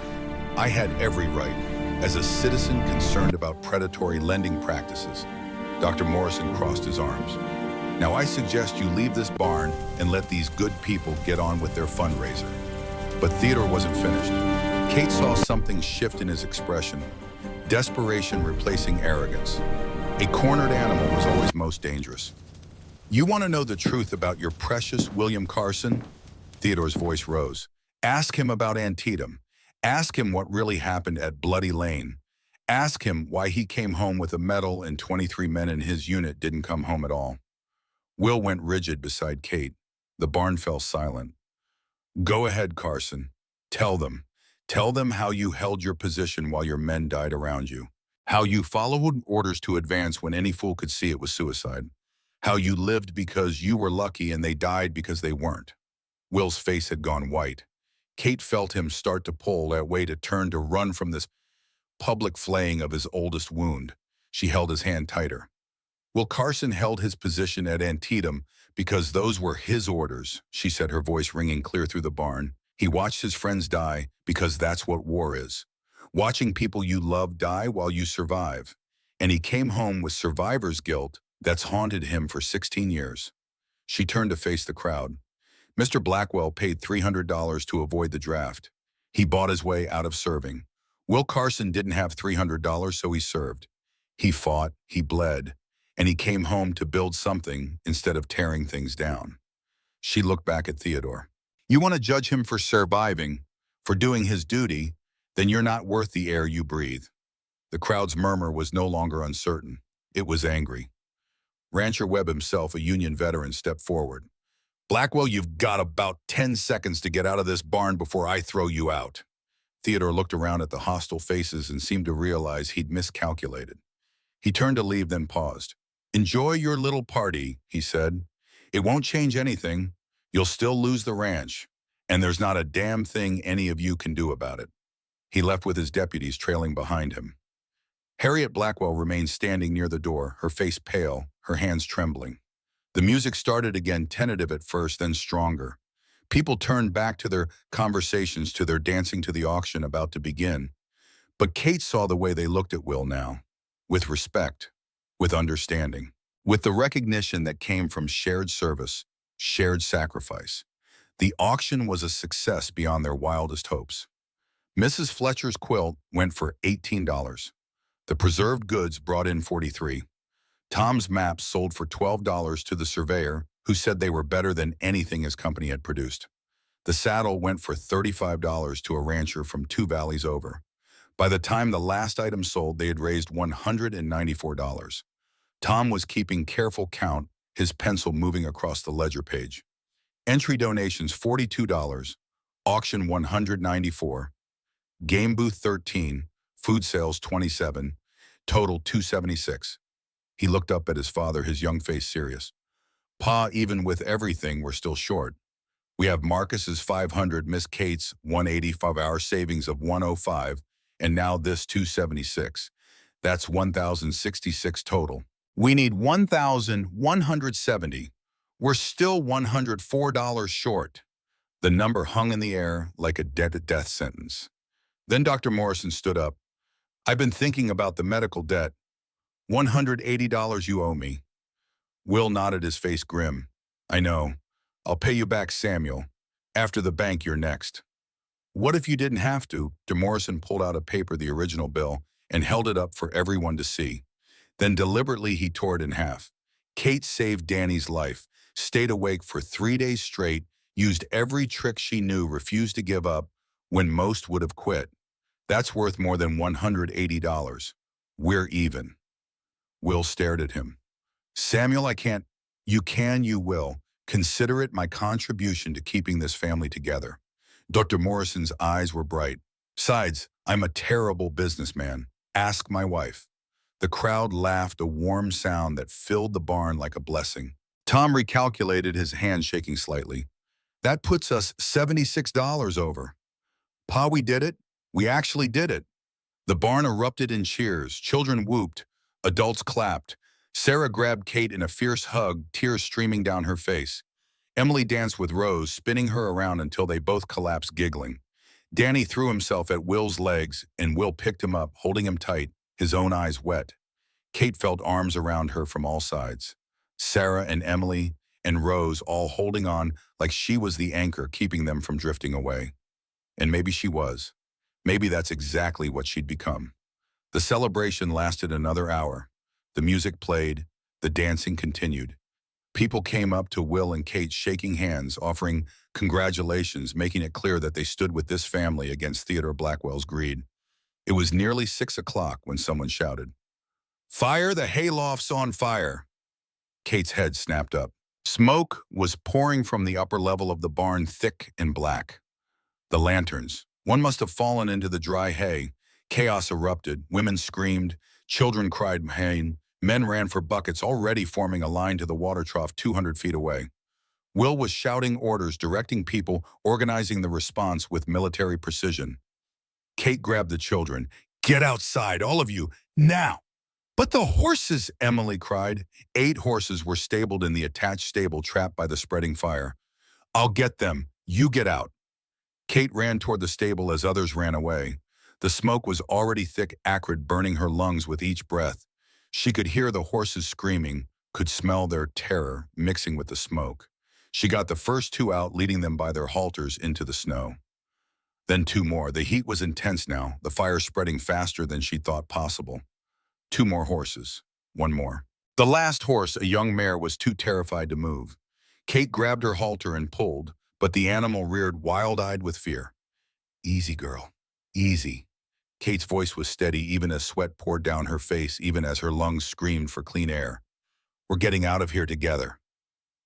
I had every right, as a citizen concerned about predatory lending practices. Dr. Morrison crossed his arms. Now I suggest you leave this barn and let these good people get on with their fundraiser. But Theodore wasn't finished. Kate saw something shift in his expression. Desperation replacing arrogance. A cornered animal was always most dangerous. You want to know the truth about your precious William Carson? Theodore's voice rose. Ask him about Antietam. Ask him what really happened at Bloody Lane. Ask him why he came home with a medal and 23 men in his unit didn't come home at all. Will went rigid beside Kate. The barn fell silent. Go ahead, Carson. Tell them. Tell them how you held your position while your men died around you. How you followed orders to advance when any fool could see it was suicide. How you lived because you were lucky and they died because they weren't. Will's face had gone white. Kate felt him start to pull that way to turn to run from this public flaying of his oldest wound. She held his hand tighter. Will Carson held his position at Antietam because those were his orders, she said, her voice ringing clear through the barn. He watched his friends die because that's what war is. Watching people you love die while you survive. And he came home with survivor's guilt that's haunted him for 16 years. She turned to face the crowd. Mr. Blackwell paid $300 to avoid the draft. He bought his way out of serving. Will Carson didn't have $300, so he served. He fought, he bled, and he came home to build something instead of tearing things down. She looked back at Theodore. You want to judge him for surviving, for doing his duty, then you're not worth the air you breathe. The crowd's murmur was no longer uncertain. It was angry. Rancher Webb himself, a Union veteran, stepped forward. Blackwell, you've got about 10 seconds to get out of this barn before I throw you out. Theodore looked around at the hostile faces and seemed to realize he'd miscalculated. He turned to leave, then paused. Enjoy your little party, he said. It won't change anything. You'll still lose the ranch, and there's not a damn thing any of you can do about it. He left with his deputies trailing behind him. Harriet Blackwell remained standing near the door, her face pale, her hands trembling. The music started again, tentative at first, then stronger. People turned back to their conversations, to their dancing to the auction about to begin. But Kate saw the way they looked at Will now, with respect, with understanding, with the recognition that came from shared service, shared sacrifice. The auction was a success beyond their wildest hopes. Mrs. Fletcher's quilt went for $18. The preserved goods brought in $43. Tom's maps sold for $12 to the surveyor, who said they were better than anything his company had produced. The saddle went for $35 to a rancher from 2 valleys over. By the time the last item sold, they had raised $194. Tom was keeping careful count, his pencil moving across the ledger page. Entry donations $42, auction $194, game booth $13, food sales $27, total $276. He looked up at his father, his young face serious. Pa, even with everything, we're still short. We have Marcus's 500, Miss Kate's 185, our savings of 105, and now this 276. That's 1,066 total. We need 1,170. We're still $104 short. The number hung in the air like a death sentence. Then Dr. Morrison stood up. I've been thinking about the medical debt. $180 you owe me. Will nodded, his face grim. I know. I'll pay you back, Samuel. After the bank, you're next. What if you didn't have to? Dr. Morrison pulled out a paper, the original bill, and held it up for everyone to see. Then deliberately he tore it in half. Kate saved Danny's life, stayed awake for 3 days straight, used every trick she knew, refused to give up when most would have quit. That's worth more than $180. We're even. Will stared at him. Samuel, I can't. You can, you will. Consider it my contribution to keeping this family together. Dr. Morrison's eyes were bright. Besides, I'm a terrible businessman. Ask my wife. The crowd laughed, a warm sound that filled the barn like a blessing. Tom recalculated, his hand shaking slightly. That puts us $76 over. Pa, we did it. We actually did it. The barn erupted in cheers. Children whooped. Adults clapped. Sarah grabbed Kate in a fierce hug, tears streaming down her face. Emily danced with Rose, spinning her around until they both collapsed, giggling. Danny threw himself at Will's legs, and Will picked him up, holding him tight, his own eyes wet. Kate felt arms around her from all sides. Sarah and Emily and Rose all holding on like she was the anchor keeping them from drifting away. And maybe she was. Maybe that's exactly what she'd become. The celebration lasted another hour. The music played, the dancing continued. People came up to Will and Kate shaking hands, offering congratulations, making it clear that they stood with this family against Theodore Blackwell's greed. It was nearly 6 o'clock when someone shouted, "Fire, the hayloft's on fire!" Kate's head snapped up. Smoke was pouring from the upper level of the barn, thick and black. The lanterns, One must have fallen into the dry hay. Chaos erupted. Women screamed. Children cried pain. Men ran for buckets, already forming a line to the water trough 200 feet away. Will was shouting orders, directing people, organizing the response with military precision. Kate grabbed the children. "Get outside, all of you, now!" "But the horses!" Emily cried. 8 horses were stabled in the attached stable, trapped by the spreading fire. "I'll get them. You get out." Kate ran toward the stable as others ran away. The smoke was already thick, acrid, burning her lungs with each breath. She could hear the horses screaming, could smell their terror mixing with the smoke. She got the first 2 out, leading them by their halters into the snow. Then 2 more. The heat was intense now, the fire spreading faster than she thought possible. 2 more horses. 1 more. The last horse, a young mare, was too terrified to move. Kate grabbed her halter and pulled, but the animal reared wild-eyed with fear. "Easy, girl. Easy." Kate's voice was steady, even as sweat poured down her face, even as her lungs screamed for clean air. "We're getting out of here together."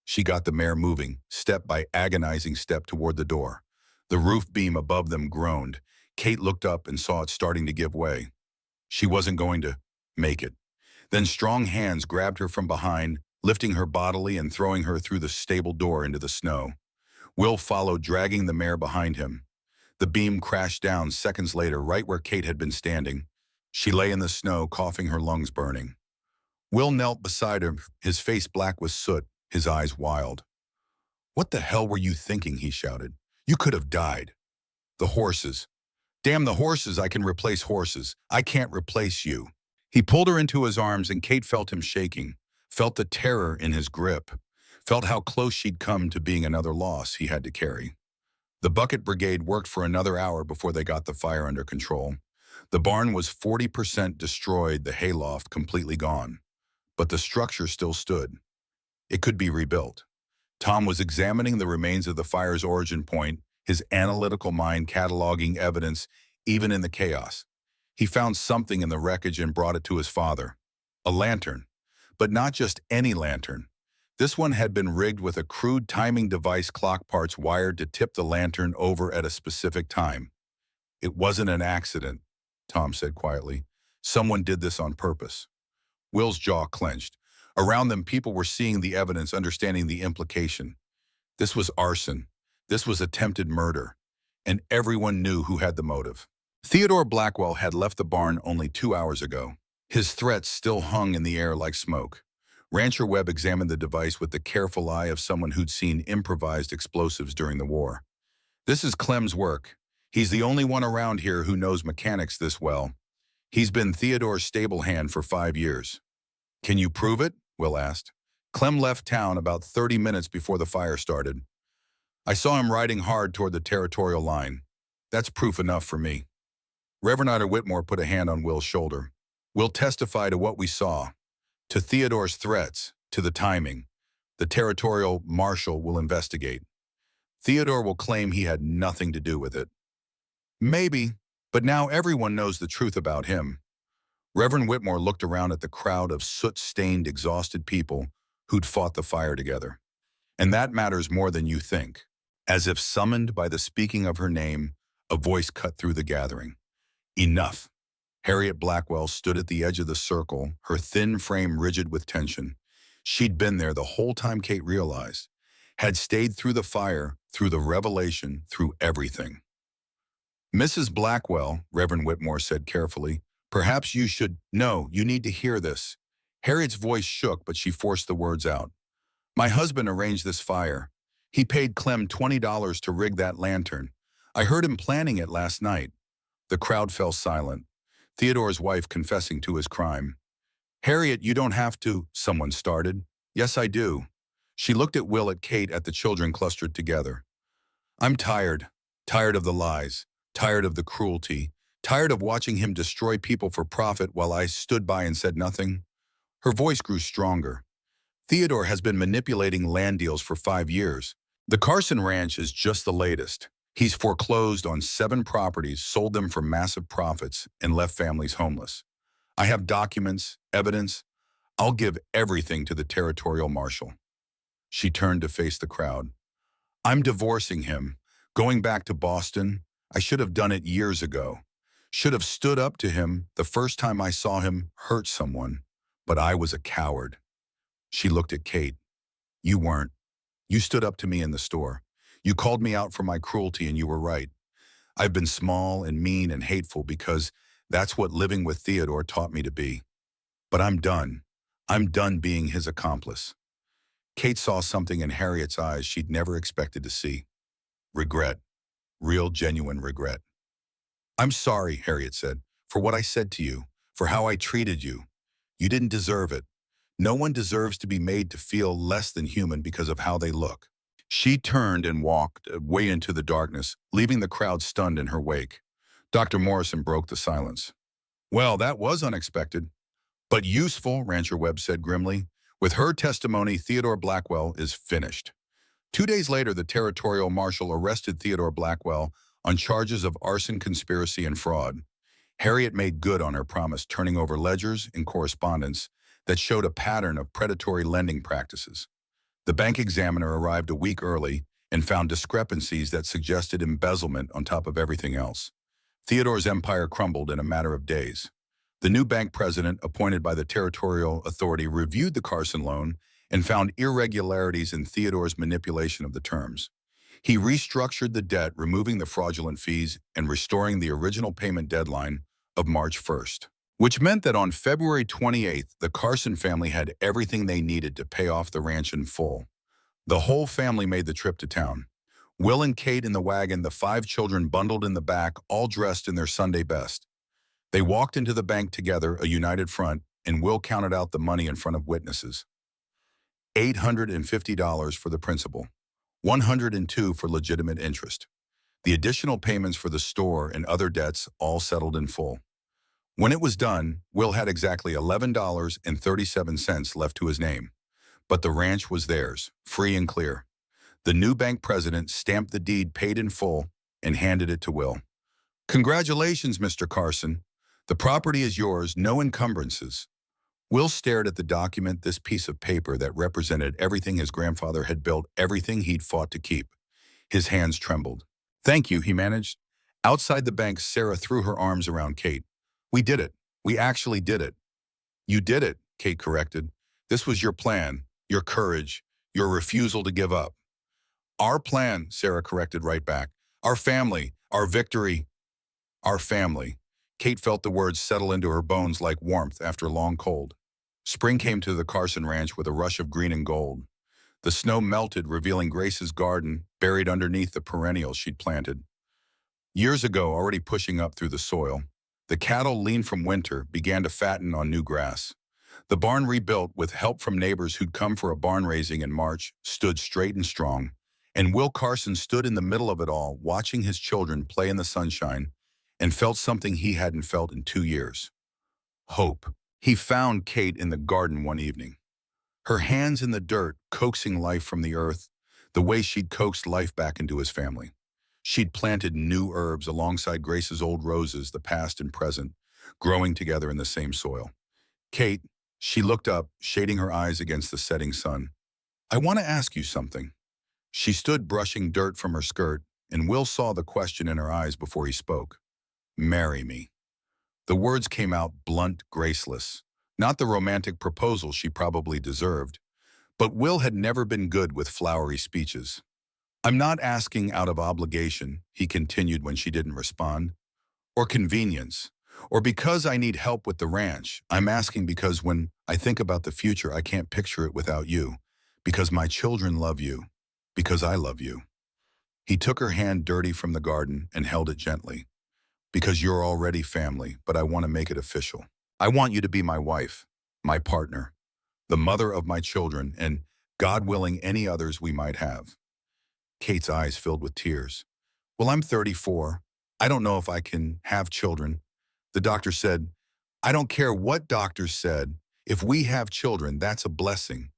She got the mare moving, step by agonizing step, toward the door. The roof beam above them groaned. Kate looked up and saw it starting to give way. She wasn't going to make it. Then strong hands grabbed her from behind, lifting her bodily and throwing her through the stable door into the snow. Will followed, dragging the mare behind him. The beam crashed down seconds later, right where Kate had been standing. She lay in the snow, coughing, her lungs burning. Will knelt beside her, his face black with soot, his eyes wild. "What the hell were you thinking?" he shouted. "You could have died." "The horses. Damn the horses, I can replace horses. I can't replace you." He pulled her into his arms, and Kate felt him shaking, felt the terror in his grip, felt how close she'd come to being another loss he had to carry. The bucket brigade worked for another hour before they got the fire under control. The barn was 40% destroyed, the hayloft completely gone. But the structure still stood. It could be rebuilt. Tom was examining the remains of the fire's origin point, his analytical mind cataloging evidence, even in the chaos. He found something in the wreckage and brought it to his father. A lantern. But not just any lantern. This one had been rigged with a crude timing device, clock parts wired to tip the lantern over at a specific time. "It wasn't an accident," Tom said quietly. "Someone did this on purpose." Will's jaw clenched. Around them, people were seeing the evidence, understanding the implication. This was arson. This was attempted murder. And everyone knew who had the motive. Theodore Blackwell had left the barn only 2 hours ago. His threats still hung in the air like smoke. Rancher Webb examined the device with the careful eye of someone who'd seen improvised explosives during the war. "This is Clem's work. He's the only one around here who knows mechanics this well. He's been Theodore's stable hand for 5 years. "Can you prove it?" Will asked. "Clem left town about 30 minutes before the fire started. I saw him riding hard toward the territorial line. That's proof enough for me." Reverend Ida Whitmore put a hand on Will's shoulder. "We'll testify to what we saw, to Theodore's threats, to the timing. The territorial marshal will investigate. Theodore will claim he had nothing to do with it." "Maybe, but now everyone knows the truth about him." Reverend Whitmore looked around at the crowd of soot-stained, exhausted people who'd fought the fire together. "And that matters more than you think." As if summoned by the speaking of her name, a voice cut through the gathering. "Enough." Harriet Blackwell stood at the edge of the circle, her thin frame rigid with tension. She'd been there the whole time, Kate realized. Had stayed through the fire, through the revelation, through everything. "Mrs. Blackwell," Reverend Whitmore said carefully, "perhaps you should—" "No, you need to hear this." Harriet's voice shook, but she forced the words out. "My husband arranged this fire. He paid Clem $20 to rig that lantern. I heard him planning it last night." The crowd fell silent. Theodore's wife confessing to his crime. "Harriet, you don't have to," someone started. "Yes, I do." She looked at Will, at Kate, at the children clustered together. "I'm tired. Tired of the lies. Tired of the cruelty. Tired of watching him destroy people for profit while I stood by and said nothing." Her voice grew stronger. "Theodore has been manipulating land deals for 5 years. The Carson Ranch is just the latest. He's foreclosed on 7 properties, sold them for massive profits, and left families homeless. I have documents, evidence. I'll give everything to the territorial marshal." She turned to face the crowd. "I'm divorcing him, going back to Boston. I should have done it years ago. Should have stood up to him the first time I saw him hurt someone. But I was a coward. She looked at Kate. You weren't. You stood up to me in the store. You called me out for my cruelty and you were right. I've been small and mean and hateful because that's what living with Theodore taught me to be. But I'm done. I'm done being his accomplice. Kate saw something in Harriet's eyes she'd never expected to see. Regret. Real, genuine regret. I'm sorry, Harriet said, for what I said to you, for how I treated you. You didn't deserve it. No one deserves to be made to feel less than human because of how they look. She turned and walked way into the darkness, leaving the crowd stunned in her wake. Dr. Morrison broke the silence. Well, that was unexpected. But useful, Rancher Webb said grimly. With her testimony, Theodore Blackwell is finished. 2 days later, the territorial marshal arrested Theodore Blackwell on charges of arson, conspiracy, and fraud. Harriet made good on her promise, turning over ledgers and correspondence that showed a pattern of predatory lending practices. The bank examiner arrived a week early and found discrepancies that suggested embezzlement on top of everything else. Theodore's empire crumbled in a matter of days. The new bank president, appointed by the territorial authority, reviewed the Carson loan and found irregularities in Theodore's manipulation of the terms. He restructured the debt, removing the fraudulent fees and restoring the original payment deadline of March 1st, which meant that on February 28th, the Carson family had everything they needed to pay off the ranch in full. The whole family made the trip to town. Will and Kate in the wagon, the 5 children bundled in the back, all dressed in their Sunday best. They walked into the bank together, a united front, and Will counted out the money in front of witnesses. $850 for the principal, $102 for legitimate interest. The additional payments for the store and other debts all settled in full. When it was done, Will had exactly $11.37 left to his name. But the ranch was theirs, free and clear. The new bank president stamped the deed paid in full and handed it to Will. Congratulations, Mr. Carson. The property is yours, no encumbrances. Will stared at the document, this piece of paper that represented everything his grandfather had built, everything he'd fought to keep. His hands trembled. Thank you, he managed. Outside the bank, Sarah threw her arms around Kate. We did it. We actually did it. You did it, Kate corrected. This was your plan, your courage, your refusal to give up. Our plan, Sarah corrected right back. Our family, our victory, our family. Kate felt the words settle into her bones like warmth after a long cold. Spring came to the Carson ranch with a rush of green and gold. The snow melted, revealing Grace's garden, buried underneath the perennials she'd planted. Years ago, already pushing up through the soil, the cattle, lean from winter, began to fatten on new grass. The barn, rebuilt with help from neighbors who'd come for a barn raising in March, stood straight and strong. And Will Carson stood in the middle of it all, watching his children play in the sunshine, and felt something he hadn't felt in 2 years. Hope. He found Kate in the garden one evening. Her hands in the dirt, coaxing life from the earth, the way she'd coaxed life back into his family. She'd planted new herbs alongside Grace's old roses, the past and present, growing together in the same soil. Kate, she looked up, shading her eyes against the setting sun. I want to ask you something. She stood brushing dirt from her skirt, and Will saw the question in her eyes before he spoke. Marry me. The words came out blunt, graceless. Not the romantic proposal she probably deserved. But Will had never been good with flowery speeches. I'm not asking out of obligation, he continued when she didn't respond, or convenience, or because I need help with the ranch. I'm asking because when I think about the future, I can't picture it without you, because my children love you, because I love you. He took her hand dirty from the garden and held it gently. Because you're already family, but I want to make it official. I want you to be my wife, my partner, the mother of my children, and, God willing, any others we might have. Kate's eyes filled with tears. Well, I'm 34. I don't know if I can have children. The doctor said, I don't care what doctors said. If we have children, that's a blessing.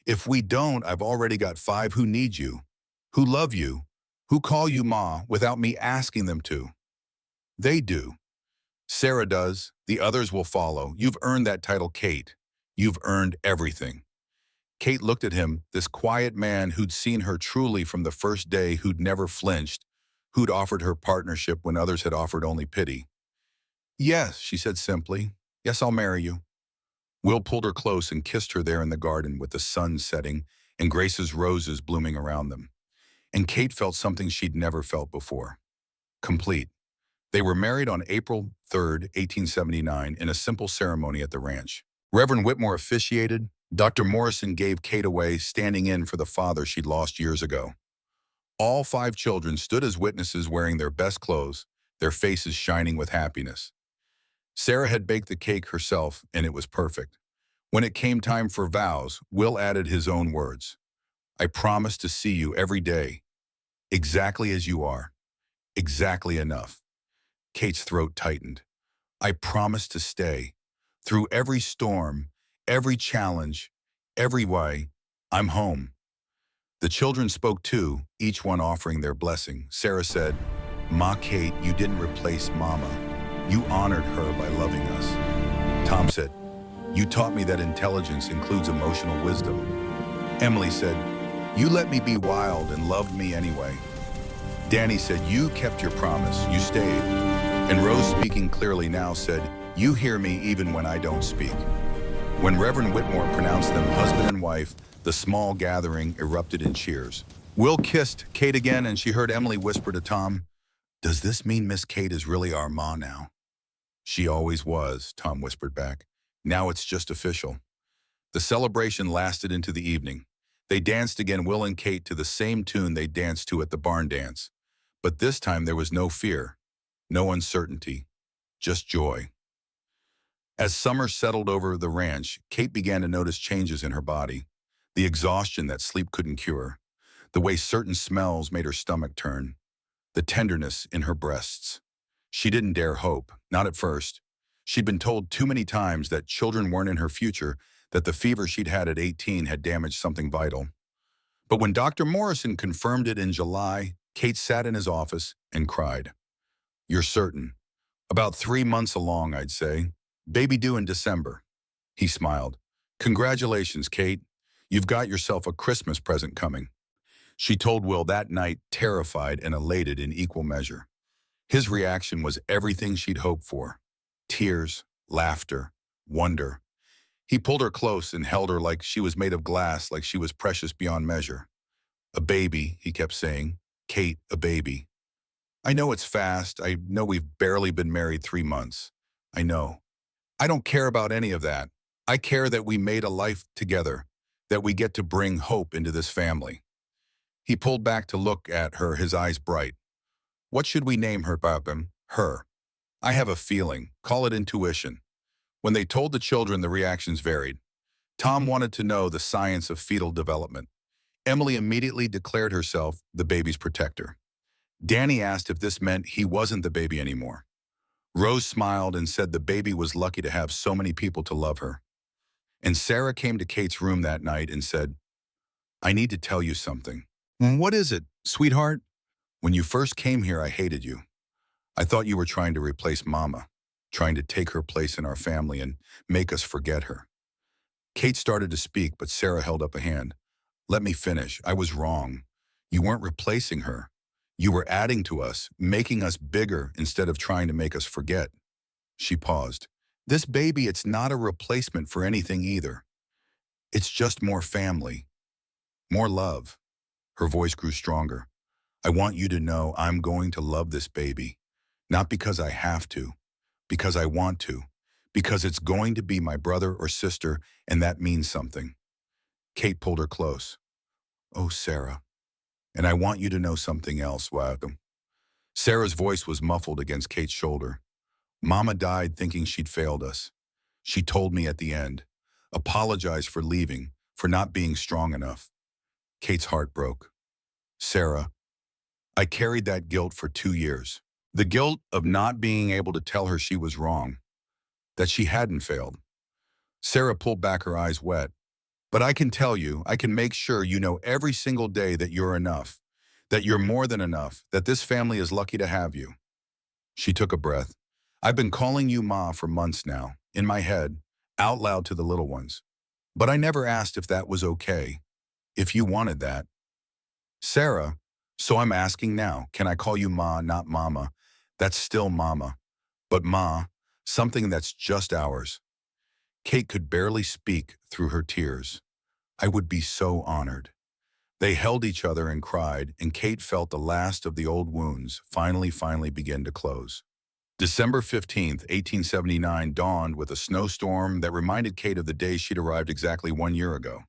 If we don't, I've already got 5 who need you, who love you, who call you Ma without me asking them to. They do. Sarah does. The others will follow. You've earned that title, Kate. You've earned everything. Kate looked at him, this quiet man who'd seen her truly from the first day, who'd never flinched, who'd offered her partnership when others had offered only pity. Yes, she said simply. Yes, I'll marry you. Will pulled her close and kissed her there in the garden with the sun setting and Grace's roses blooming around them. And Kate felt something she'd never felt before. Complete. They were married on April 3rd, 1879, in a simple ceremony at the ranch. Reverend Whitmore officiated. Dr. Morrison gave Kate away, standing in for the father she'd lost years ago. All 5 children stood as witnesses wearing their best clothes, their faces shining with happiness. Sarah had baked the cake herself, and it was perfect. When it came time for vows, Will added his own words. I promise to see you every day, exactly as you are, exactly enough. Kate's throat tightened. I promise to stay. Through every storm, every challenge, every way, I'm home. The children spoke too, each one offering their blessing. Sarah said, Ma Kate, you didn't replace Mama. You honored her by loving us. Tom said, you taught me that intelligence includes emotional wisdom. Emily said, you let me be wild and loved me anyway. Danny said, you kept your promise, you stayed. And Rose, speaking clearly now, said, you hear me even when I don't speak. When Reverend Whitmore pronounced them husband and wife, the small gathering erupted in cheers. Will kissed Kate again, and she heard Emily whisper to Tom, does this mean Miss Kate is really our ma now? She always was, Tom whispered back. Now it's just official. The celebration lasted into the evening. They danced again, Will and Kate, to the same tune they danced to at the barn dance. But this time there was no fear, no uncertainty, just joy. As summer settled over the ranch, Kate began to notice changes in her body. The exhaustion that sleep couldn't cure, the way certain smells made her stomach turn, the tenderness in her breasts. She didn't dare hope, not at first. She'd been told too many times that children weren't in her future, that the fever she'd had at 18 had damaged something vital. But when Dr. Morrison confirmed it in July, Kate sat in his office and cried. You're certain? About 3 months along, I'd say. Baby due in December. He smiled. Congratulations, Kate. You've got yourself a Christmas present coming. She told Will that night, terrified and elated in equal measure. His reaction was everything she'd hoped for. Tears, laughter, wonder. He pulled her close and held her like she was made of glass, like she was precious beyond measure. A baby, he kept saying. Kate, a baby. I know it's fast. I know we've barely been married 3 months. I know. I don't care about any of that. I care that we made a life together, that we get to bring hope into this family. He pulled back to look at her, his eyes bright. What should we name her, Babim? Her. I have a feeling. Call it intuition. When they told the children, the reactions varied. Tom wanted to know the science of fetal development. Emily immediately declared herself the baby's protector. Danny asked if this meant he wasn't the baby anymore. Rose smiled and said the baby was lucky to have so many people to love her. And Sarah came to Kate's room that night and said, I need to tell you something. What is it, sweetheart? When you first came here, I hated you. I thought you were trying to replace Mama, trying to take her place in our family and make us forget her. Kate started to speak, but Sarah held up a hand. Let me finish. I was wrong. You weren't replacing her. You were adding to us, making us bigger instead of trying to make us forget. She paused. This baby, it's not a replacement for anything either. It's just more family, more love. Her voice grew stronger. I want you to know I'm going to love this baby, not because I have to, because I want to, because it's going to be my brother or sister, and that means something. Kate pulled her close. Oh, Sarah. And I want you to know something else, Wadham. Sarah's voice was muffled against Kate's shoulder. Mama died thinking she'd failed us. She told me at the end, apologized for leaving, for not being strong enough. Kate's heart broke. Sarah, I carried that guilt for 2 years. The guilt of not being able to tell her she was wrong, that she hadn't failed. Sarah pulled back, her eyes wet. But I can tell you, I can make sure you know every single day that you're enough, that you're more than enough, that this family is lucky to have you. She took a breath. I've been calling you Ma for months now, in my head, out loud to the little ones. But I never asked if that was okay, if you wanted that. Sarah, So I'm asking now, can I call you Ma, not Mama? That's still Mama. But Ma, something that's just ours. Kate could barely speak through her tears. I would be so honored. They held each other and cried, and Kate felt the last of the old wounds finally begin to close. December 15th, 1879 dawned with a snowstorm that reminded Kate of the day she'd arrived exactly 1 year ago.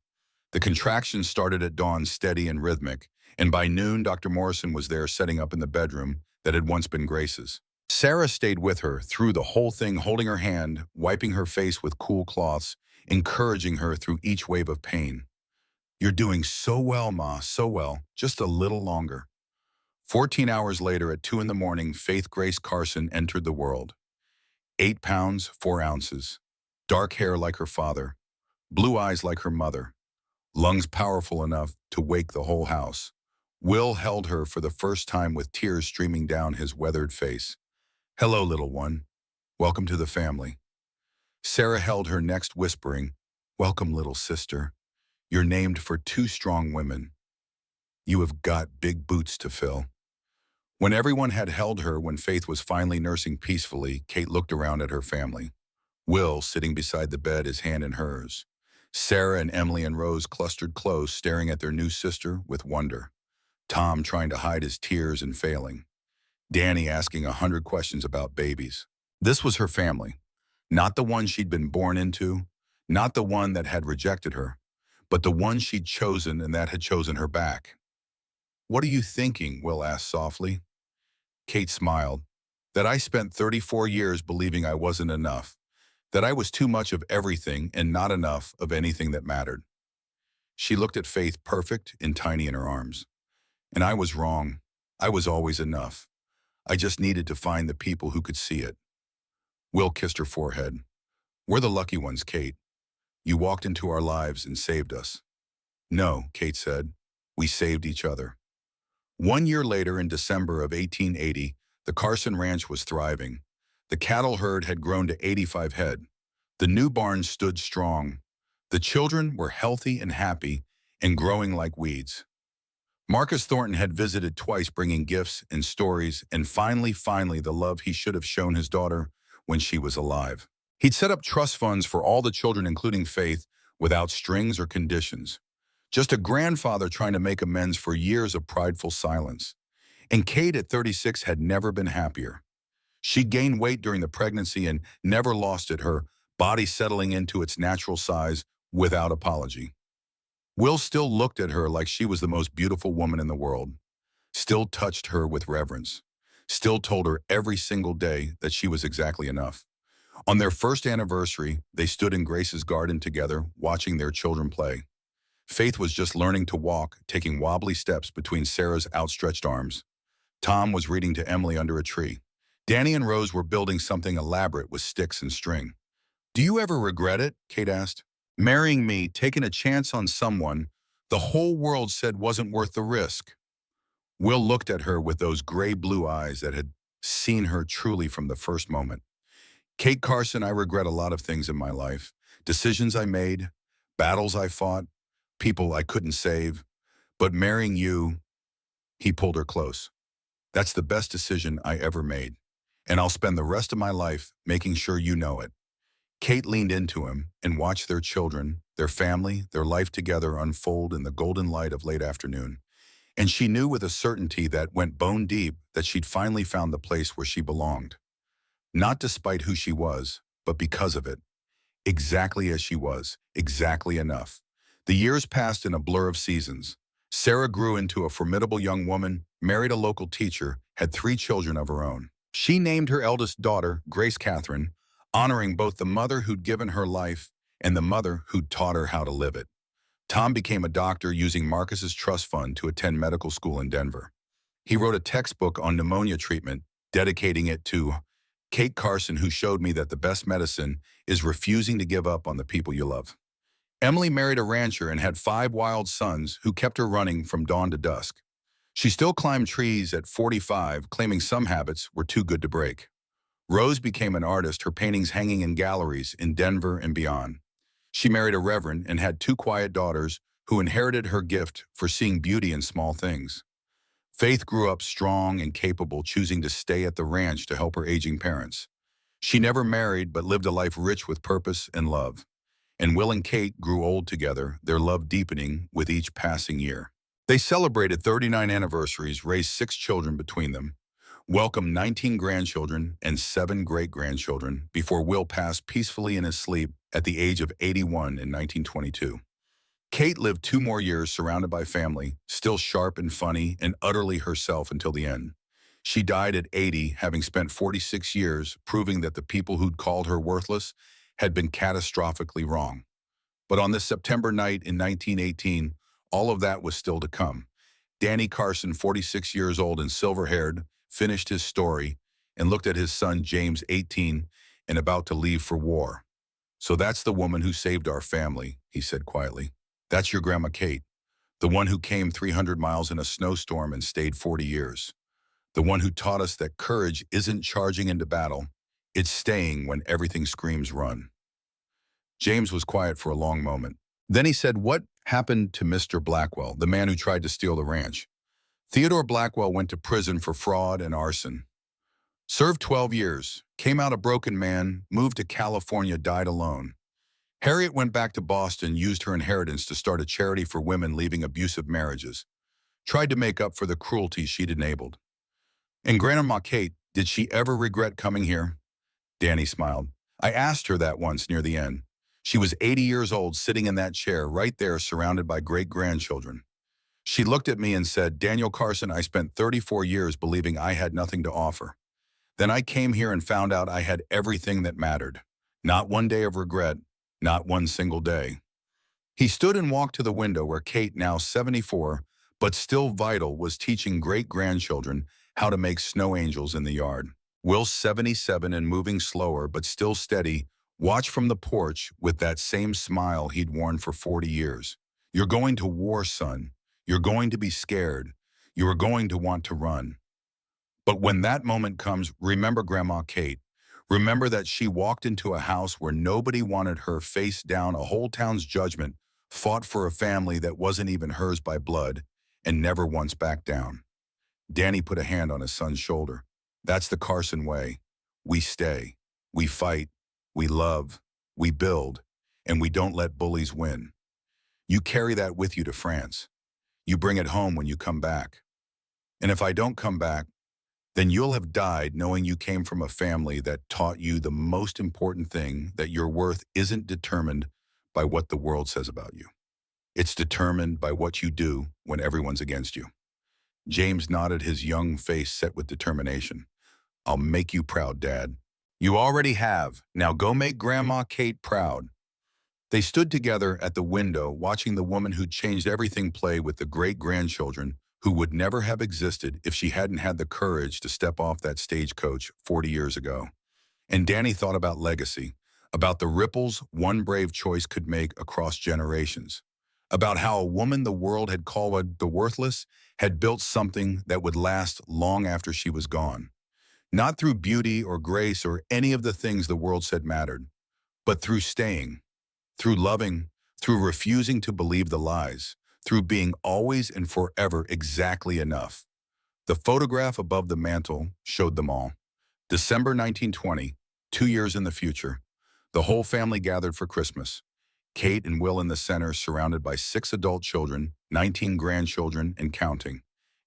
The contractions started at dawn steady and rhythmic, and by noon Dr. Morrison was there setting up in the bedroom that had once been Grace's. Sarah stayed with her through the whole thing, holding her hand, wiping her face with cool cloths, encouraging her through each wave of pain. You're doing so well, Ma, so well, just a little longer. 14 hours later at 2 in the morning, Faith Grace Carson entered the world. 8 pounds, 4 ounces. Dark hair like her father. Blue eyes like her mother. Lungs powerful enough to wake the whole house. Will held her for the first time with tears streaming down his weathered face. Hello, little one. Welcome to the family. Sarah held her next, whispering, Welcome, little sister. You're named for 2 strong women. You have got big boots to fill. When everyone had held her, when Faith was finally nursing peacefully, Kate looked around at her family. Will sitting beside the bed, his hand in hers. Sarah and Emily and Rose clustered close, staring at their new sister with wonder. Tom trying to hide his tears and failing. Danny asking 100 questions about babies. This was her family. Not the one she'd been born into, not the one that had rejected her, but the one she'd chosen and that had chosen her back. What are you thinking? Will asked softly. Kate smiled. That I spent 34 years believing I wasn't enough. That I was too much of everything and not enough of anything that mattered. She looked at Faith, perfect and tiny in her arms. And I was wrong. I was always enough. I just needed to find the people who could see it. Will kissed her forehead. We're the lucky ones, Kate. You walked into our lives and saved us. No, Kate said. We saved each other. 1 year later, in December of 1880, the Carson Ranch was thriving. The cattle herd had grown to 85 head. The new barn stood strong. The children were healthy and happy and growing like weeds. Marcus Thornton had visited twice, bringing gifts and stories, and finally, the love he should have shown his daughter when she was alive. He'd set up trust funds for all the children, including Faith, without strings or conditions. Just a grandfather trying to make amends for years of prideful silence. And Kate at 36 had never been happier. She gained weight during the pregnancy and never lost it, her body settling into its natural size without apology. Will still looked at her like she was the most beautiful woman in the world, still touched her with reverence, still told her every single day that she was exactly enough. On their first anniversary, they stood in Grace's garden together, watching their children play. Faith was just learning to walk, taking wobbly steps between Sarah's outstretched arms. Tom was reading to Emily under a tree. Danny and Rose were building something elaborate with sticks and string. Do you ever regret it? Kate asked. Marrying me, taking a chance on someone the whole world said wasn't worth the risk. Will looked at her with those gray-blue eyes that had seen her truly from the first moment. Kate Carson, I regret a lot of things in my life. Decisions I made, battles I fought, people I couldn't save. But marrying you, he pulled her close. That's the best decision I ever made. And I'll spend the rest of my life making sure you know it. Kate leaned into him and watched their children, their family, their life together unfold in the golden light of late afternoon. And she knew with a certainty that went bone deep that she'd finally found the place where she belonged. Not despite who she was, but because of it. Exactly as she was, exactly enough. The years passed in a blur of seasons. Sarah grew into a formidable young woman, married a local teacher, had 3 children of her own. She named her eldest daughter, Grace Catherine, honoring both the mother who'd given her life and the mother who'd taught her how to live it. Tom became a doctor using Marcus's trust fund to attend medical school in Denver. He wrote a textbook on pneumonia treatment, dedicating it to Kate Carson, who showed me that the best medicine is refusing to give up on the people you love. Emily married a rancher and had 5 wild sons who kept her running from dawn to dusk. She still climbed trees at 45, claiming some habits were too good to break. Rose became an artist, her paintings hanging in galleries in Denver and beyond. She married a reverend and had 2 quiet daughters who inherited her gift for seeing beauty in small things. Faith grew up strong and capable, choosing to stay at the ranch to help her aging parents. She never married, but lived a life rich with purpose and love. And Will and Kate grew old together, their love deepening with each passing year. They celebrated 39 anniversaries, raised 6 children between them, welcomed 19 grandchildren and 7 great-grandchildren before Will passed peacefully in his sleep at the age of 81 in 1922. Kate lived 2 more years surrounded by family, still sharp and funny and utterly herself until the end. She died at 80, having spent 46 years proving that the people who'd called her worthless had been catastrophically wrong. But on this September night in 1918, all of that was still to come. Danny Carson, 46 years old and silver-haired, finished his story and looked at his son James, 18, and about to leave for war. "So that's the woman who saved our family," he said quietly. "That's your Grandma Kate, the one who came 300 miles in a snowstorm and stayed 40 years. The one who taught us that courage isn't charging into battle, it's staying when everything screams run." James was quiet for a long moment. Then he said, "What happened to Mr. Blackwell, the man who tried to steal the ranch?" "Theodore Blackwell went to prison for fraud and arson. Served 12 years, came out a broken man, moved to California, died alone. Harriet went back to Boston, used her inheritance to start a charity for women leaving abusive marriages. Tried to make up for the cruelty she'd enabled. And Grandma Kate, did she ever regret coming here?" Danny smiled. "I asked her that once near the end. She was 80 years old, sitting in that chair right there, surrounded by great-grandchildren. She looked at me and said, 'Daniel Carson, I spent 34 years believing I had nothing to offer. Then I came here and found out I had everything that mattered. Not one day of regret, not one single day.'" He stood and walked to the window where Kate, now 74, but still vital, was teaching great-grandchildren how to make snow angels in the yard. Will, 77 and moving slower but still steady, watched from the porch with that same smile he'd worn for 40 years. "You're going to war, son. You're going to be scared. You are going to want to run. But when that moment comes, remember Grandma Kate. Remember that she walked into a house where nobody wanted her, faced down a whole town's judgment, fought for a family that wasn't even hers by blood, and never once backed down." Danny put a hand on his son's shoulder. "That's the Carson way. We stay. We fight. We love. We build. And we don't let bullies win. You carry that with you to France. You bring it home when you come back. And if I don't come back, then you'll have died knowing you came from a family that taught you the most important thing, that your worth isn't determined by what the world says about you. It's determined by what you do when everyone's against you." James nodded, his young face set with determination. "I'll make you proud, Dad." "You already have. Now go make Grandma Kate proud." They stood together at the window, watching the woman who changed everything play with the great-grandchildren who would never have existed if she hadn't had the courage to step off that stagecoach 40 years ago. And Danny thought about legacy, about the ripples one brave choice could make across generations, about how a woman the world had called the worthless had built something that would last long after she was gone. Not through beauty or grace or any of the things the world said mattered, but through staying, through loving, through refusing to believe the lies, through being always and forever exactly enough. The photograph above the mantel showed them all. December 1920, 2 years in the future. The whole family gathered for Christmas. Kate and Will in the center, surrounded by 6 adult children, 19 grandchildren, and counting.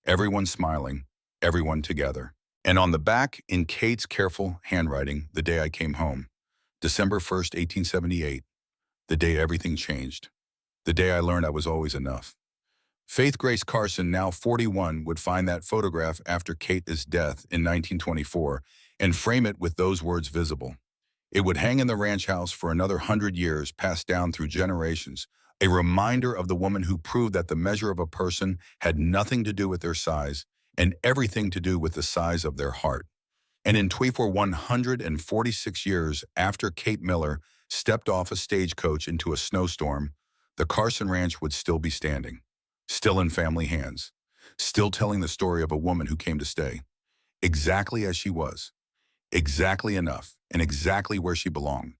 Everyone smiling, everyone together. And on the back, in Kate's careful handwriting, "The day I came home. December 1st, 1878. The day everything changed. The day I learned I was always enough." Faith Grace Carson, now 41, would find that photograph after Kate's death in 1924 and frame it with those words visible. It would hang in the ranch house for another 100 years, passed down through generations, a reminder of the woman who proved that the measure of a person had nothing to do with their size and everything to do with the size of their heart. And in 146 years after Kate Miller stepped off a stagecoach into a snowstorm, the Carson Ranch would still be standing, still in family hands, still telling the story of a woman who came to stay, exactly as she was, exactly enough, and exactly where she belonged.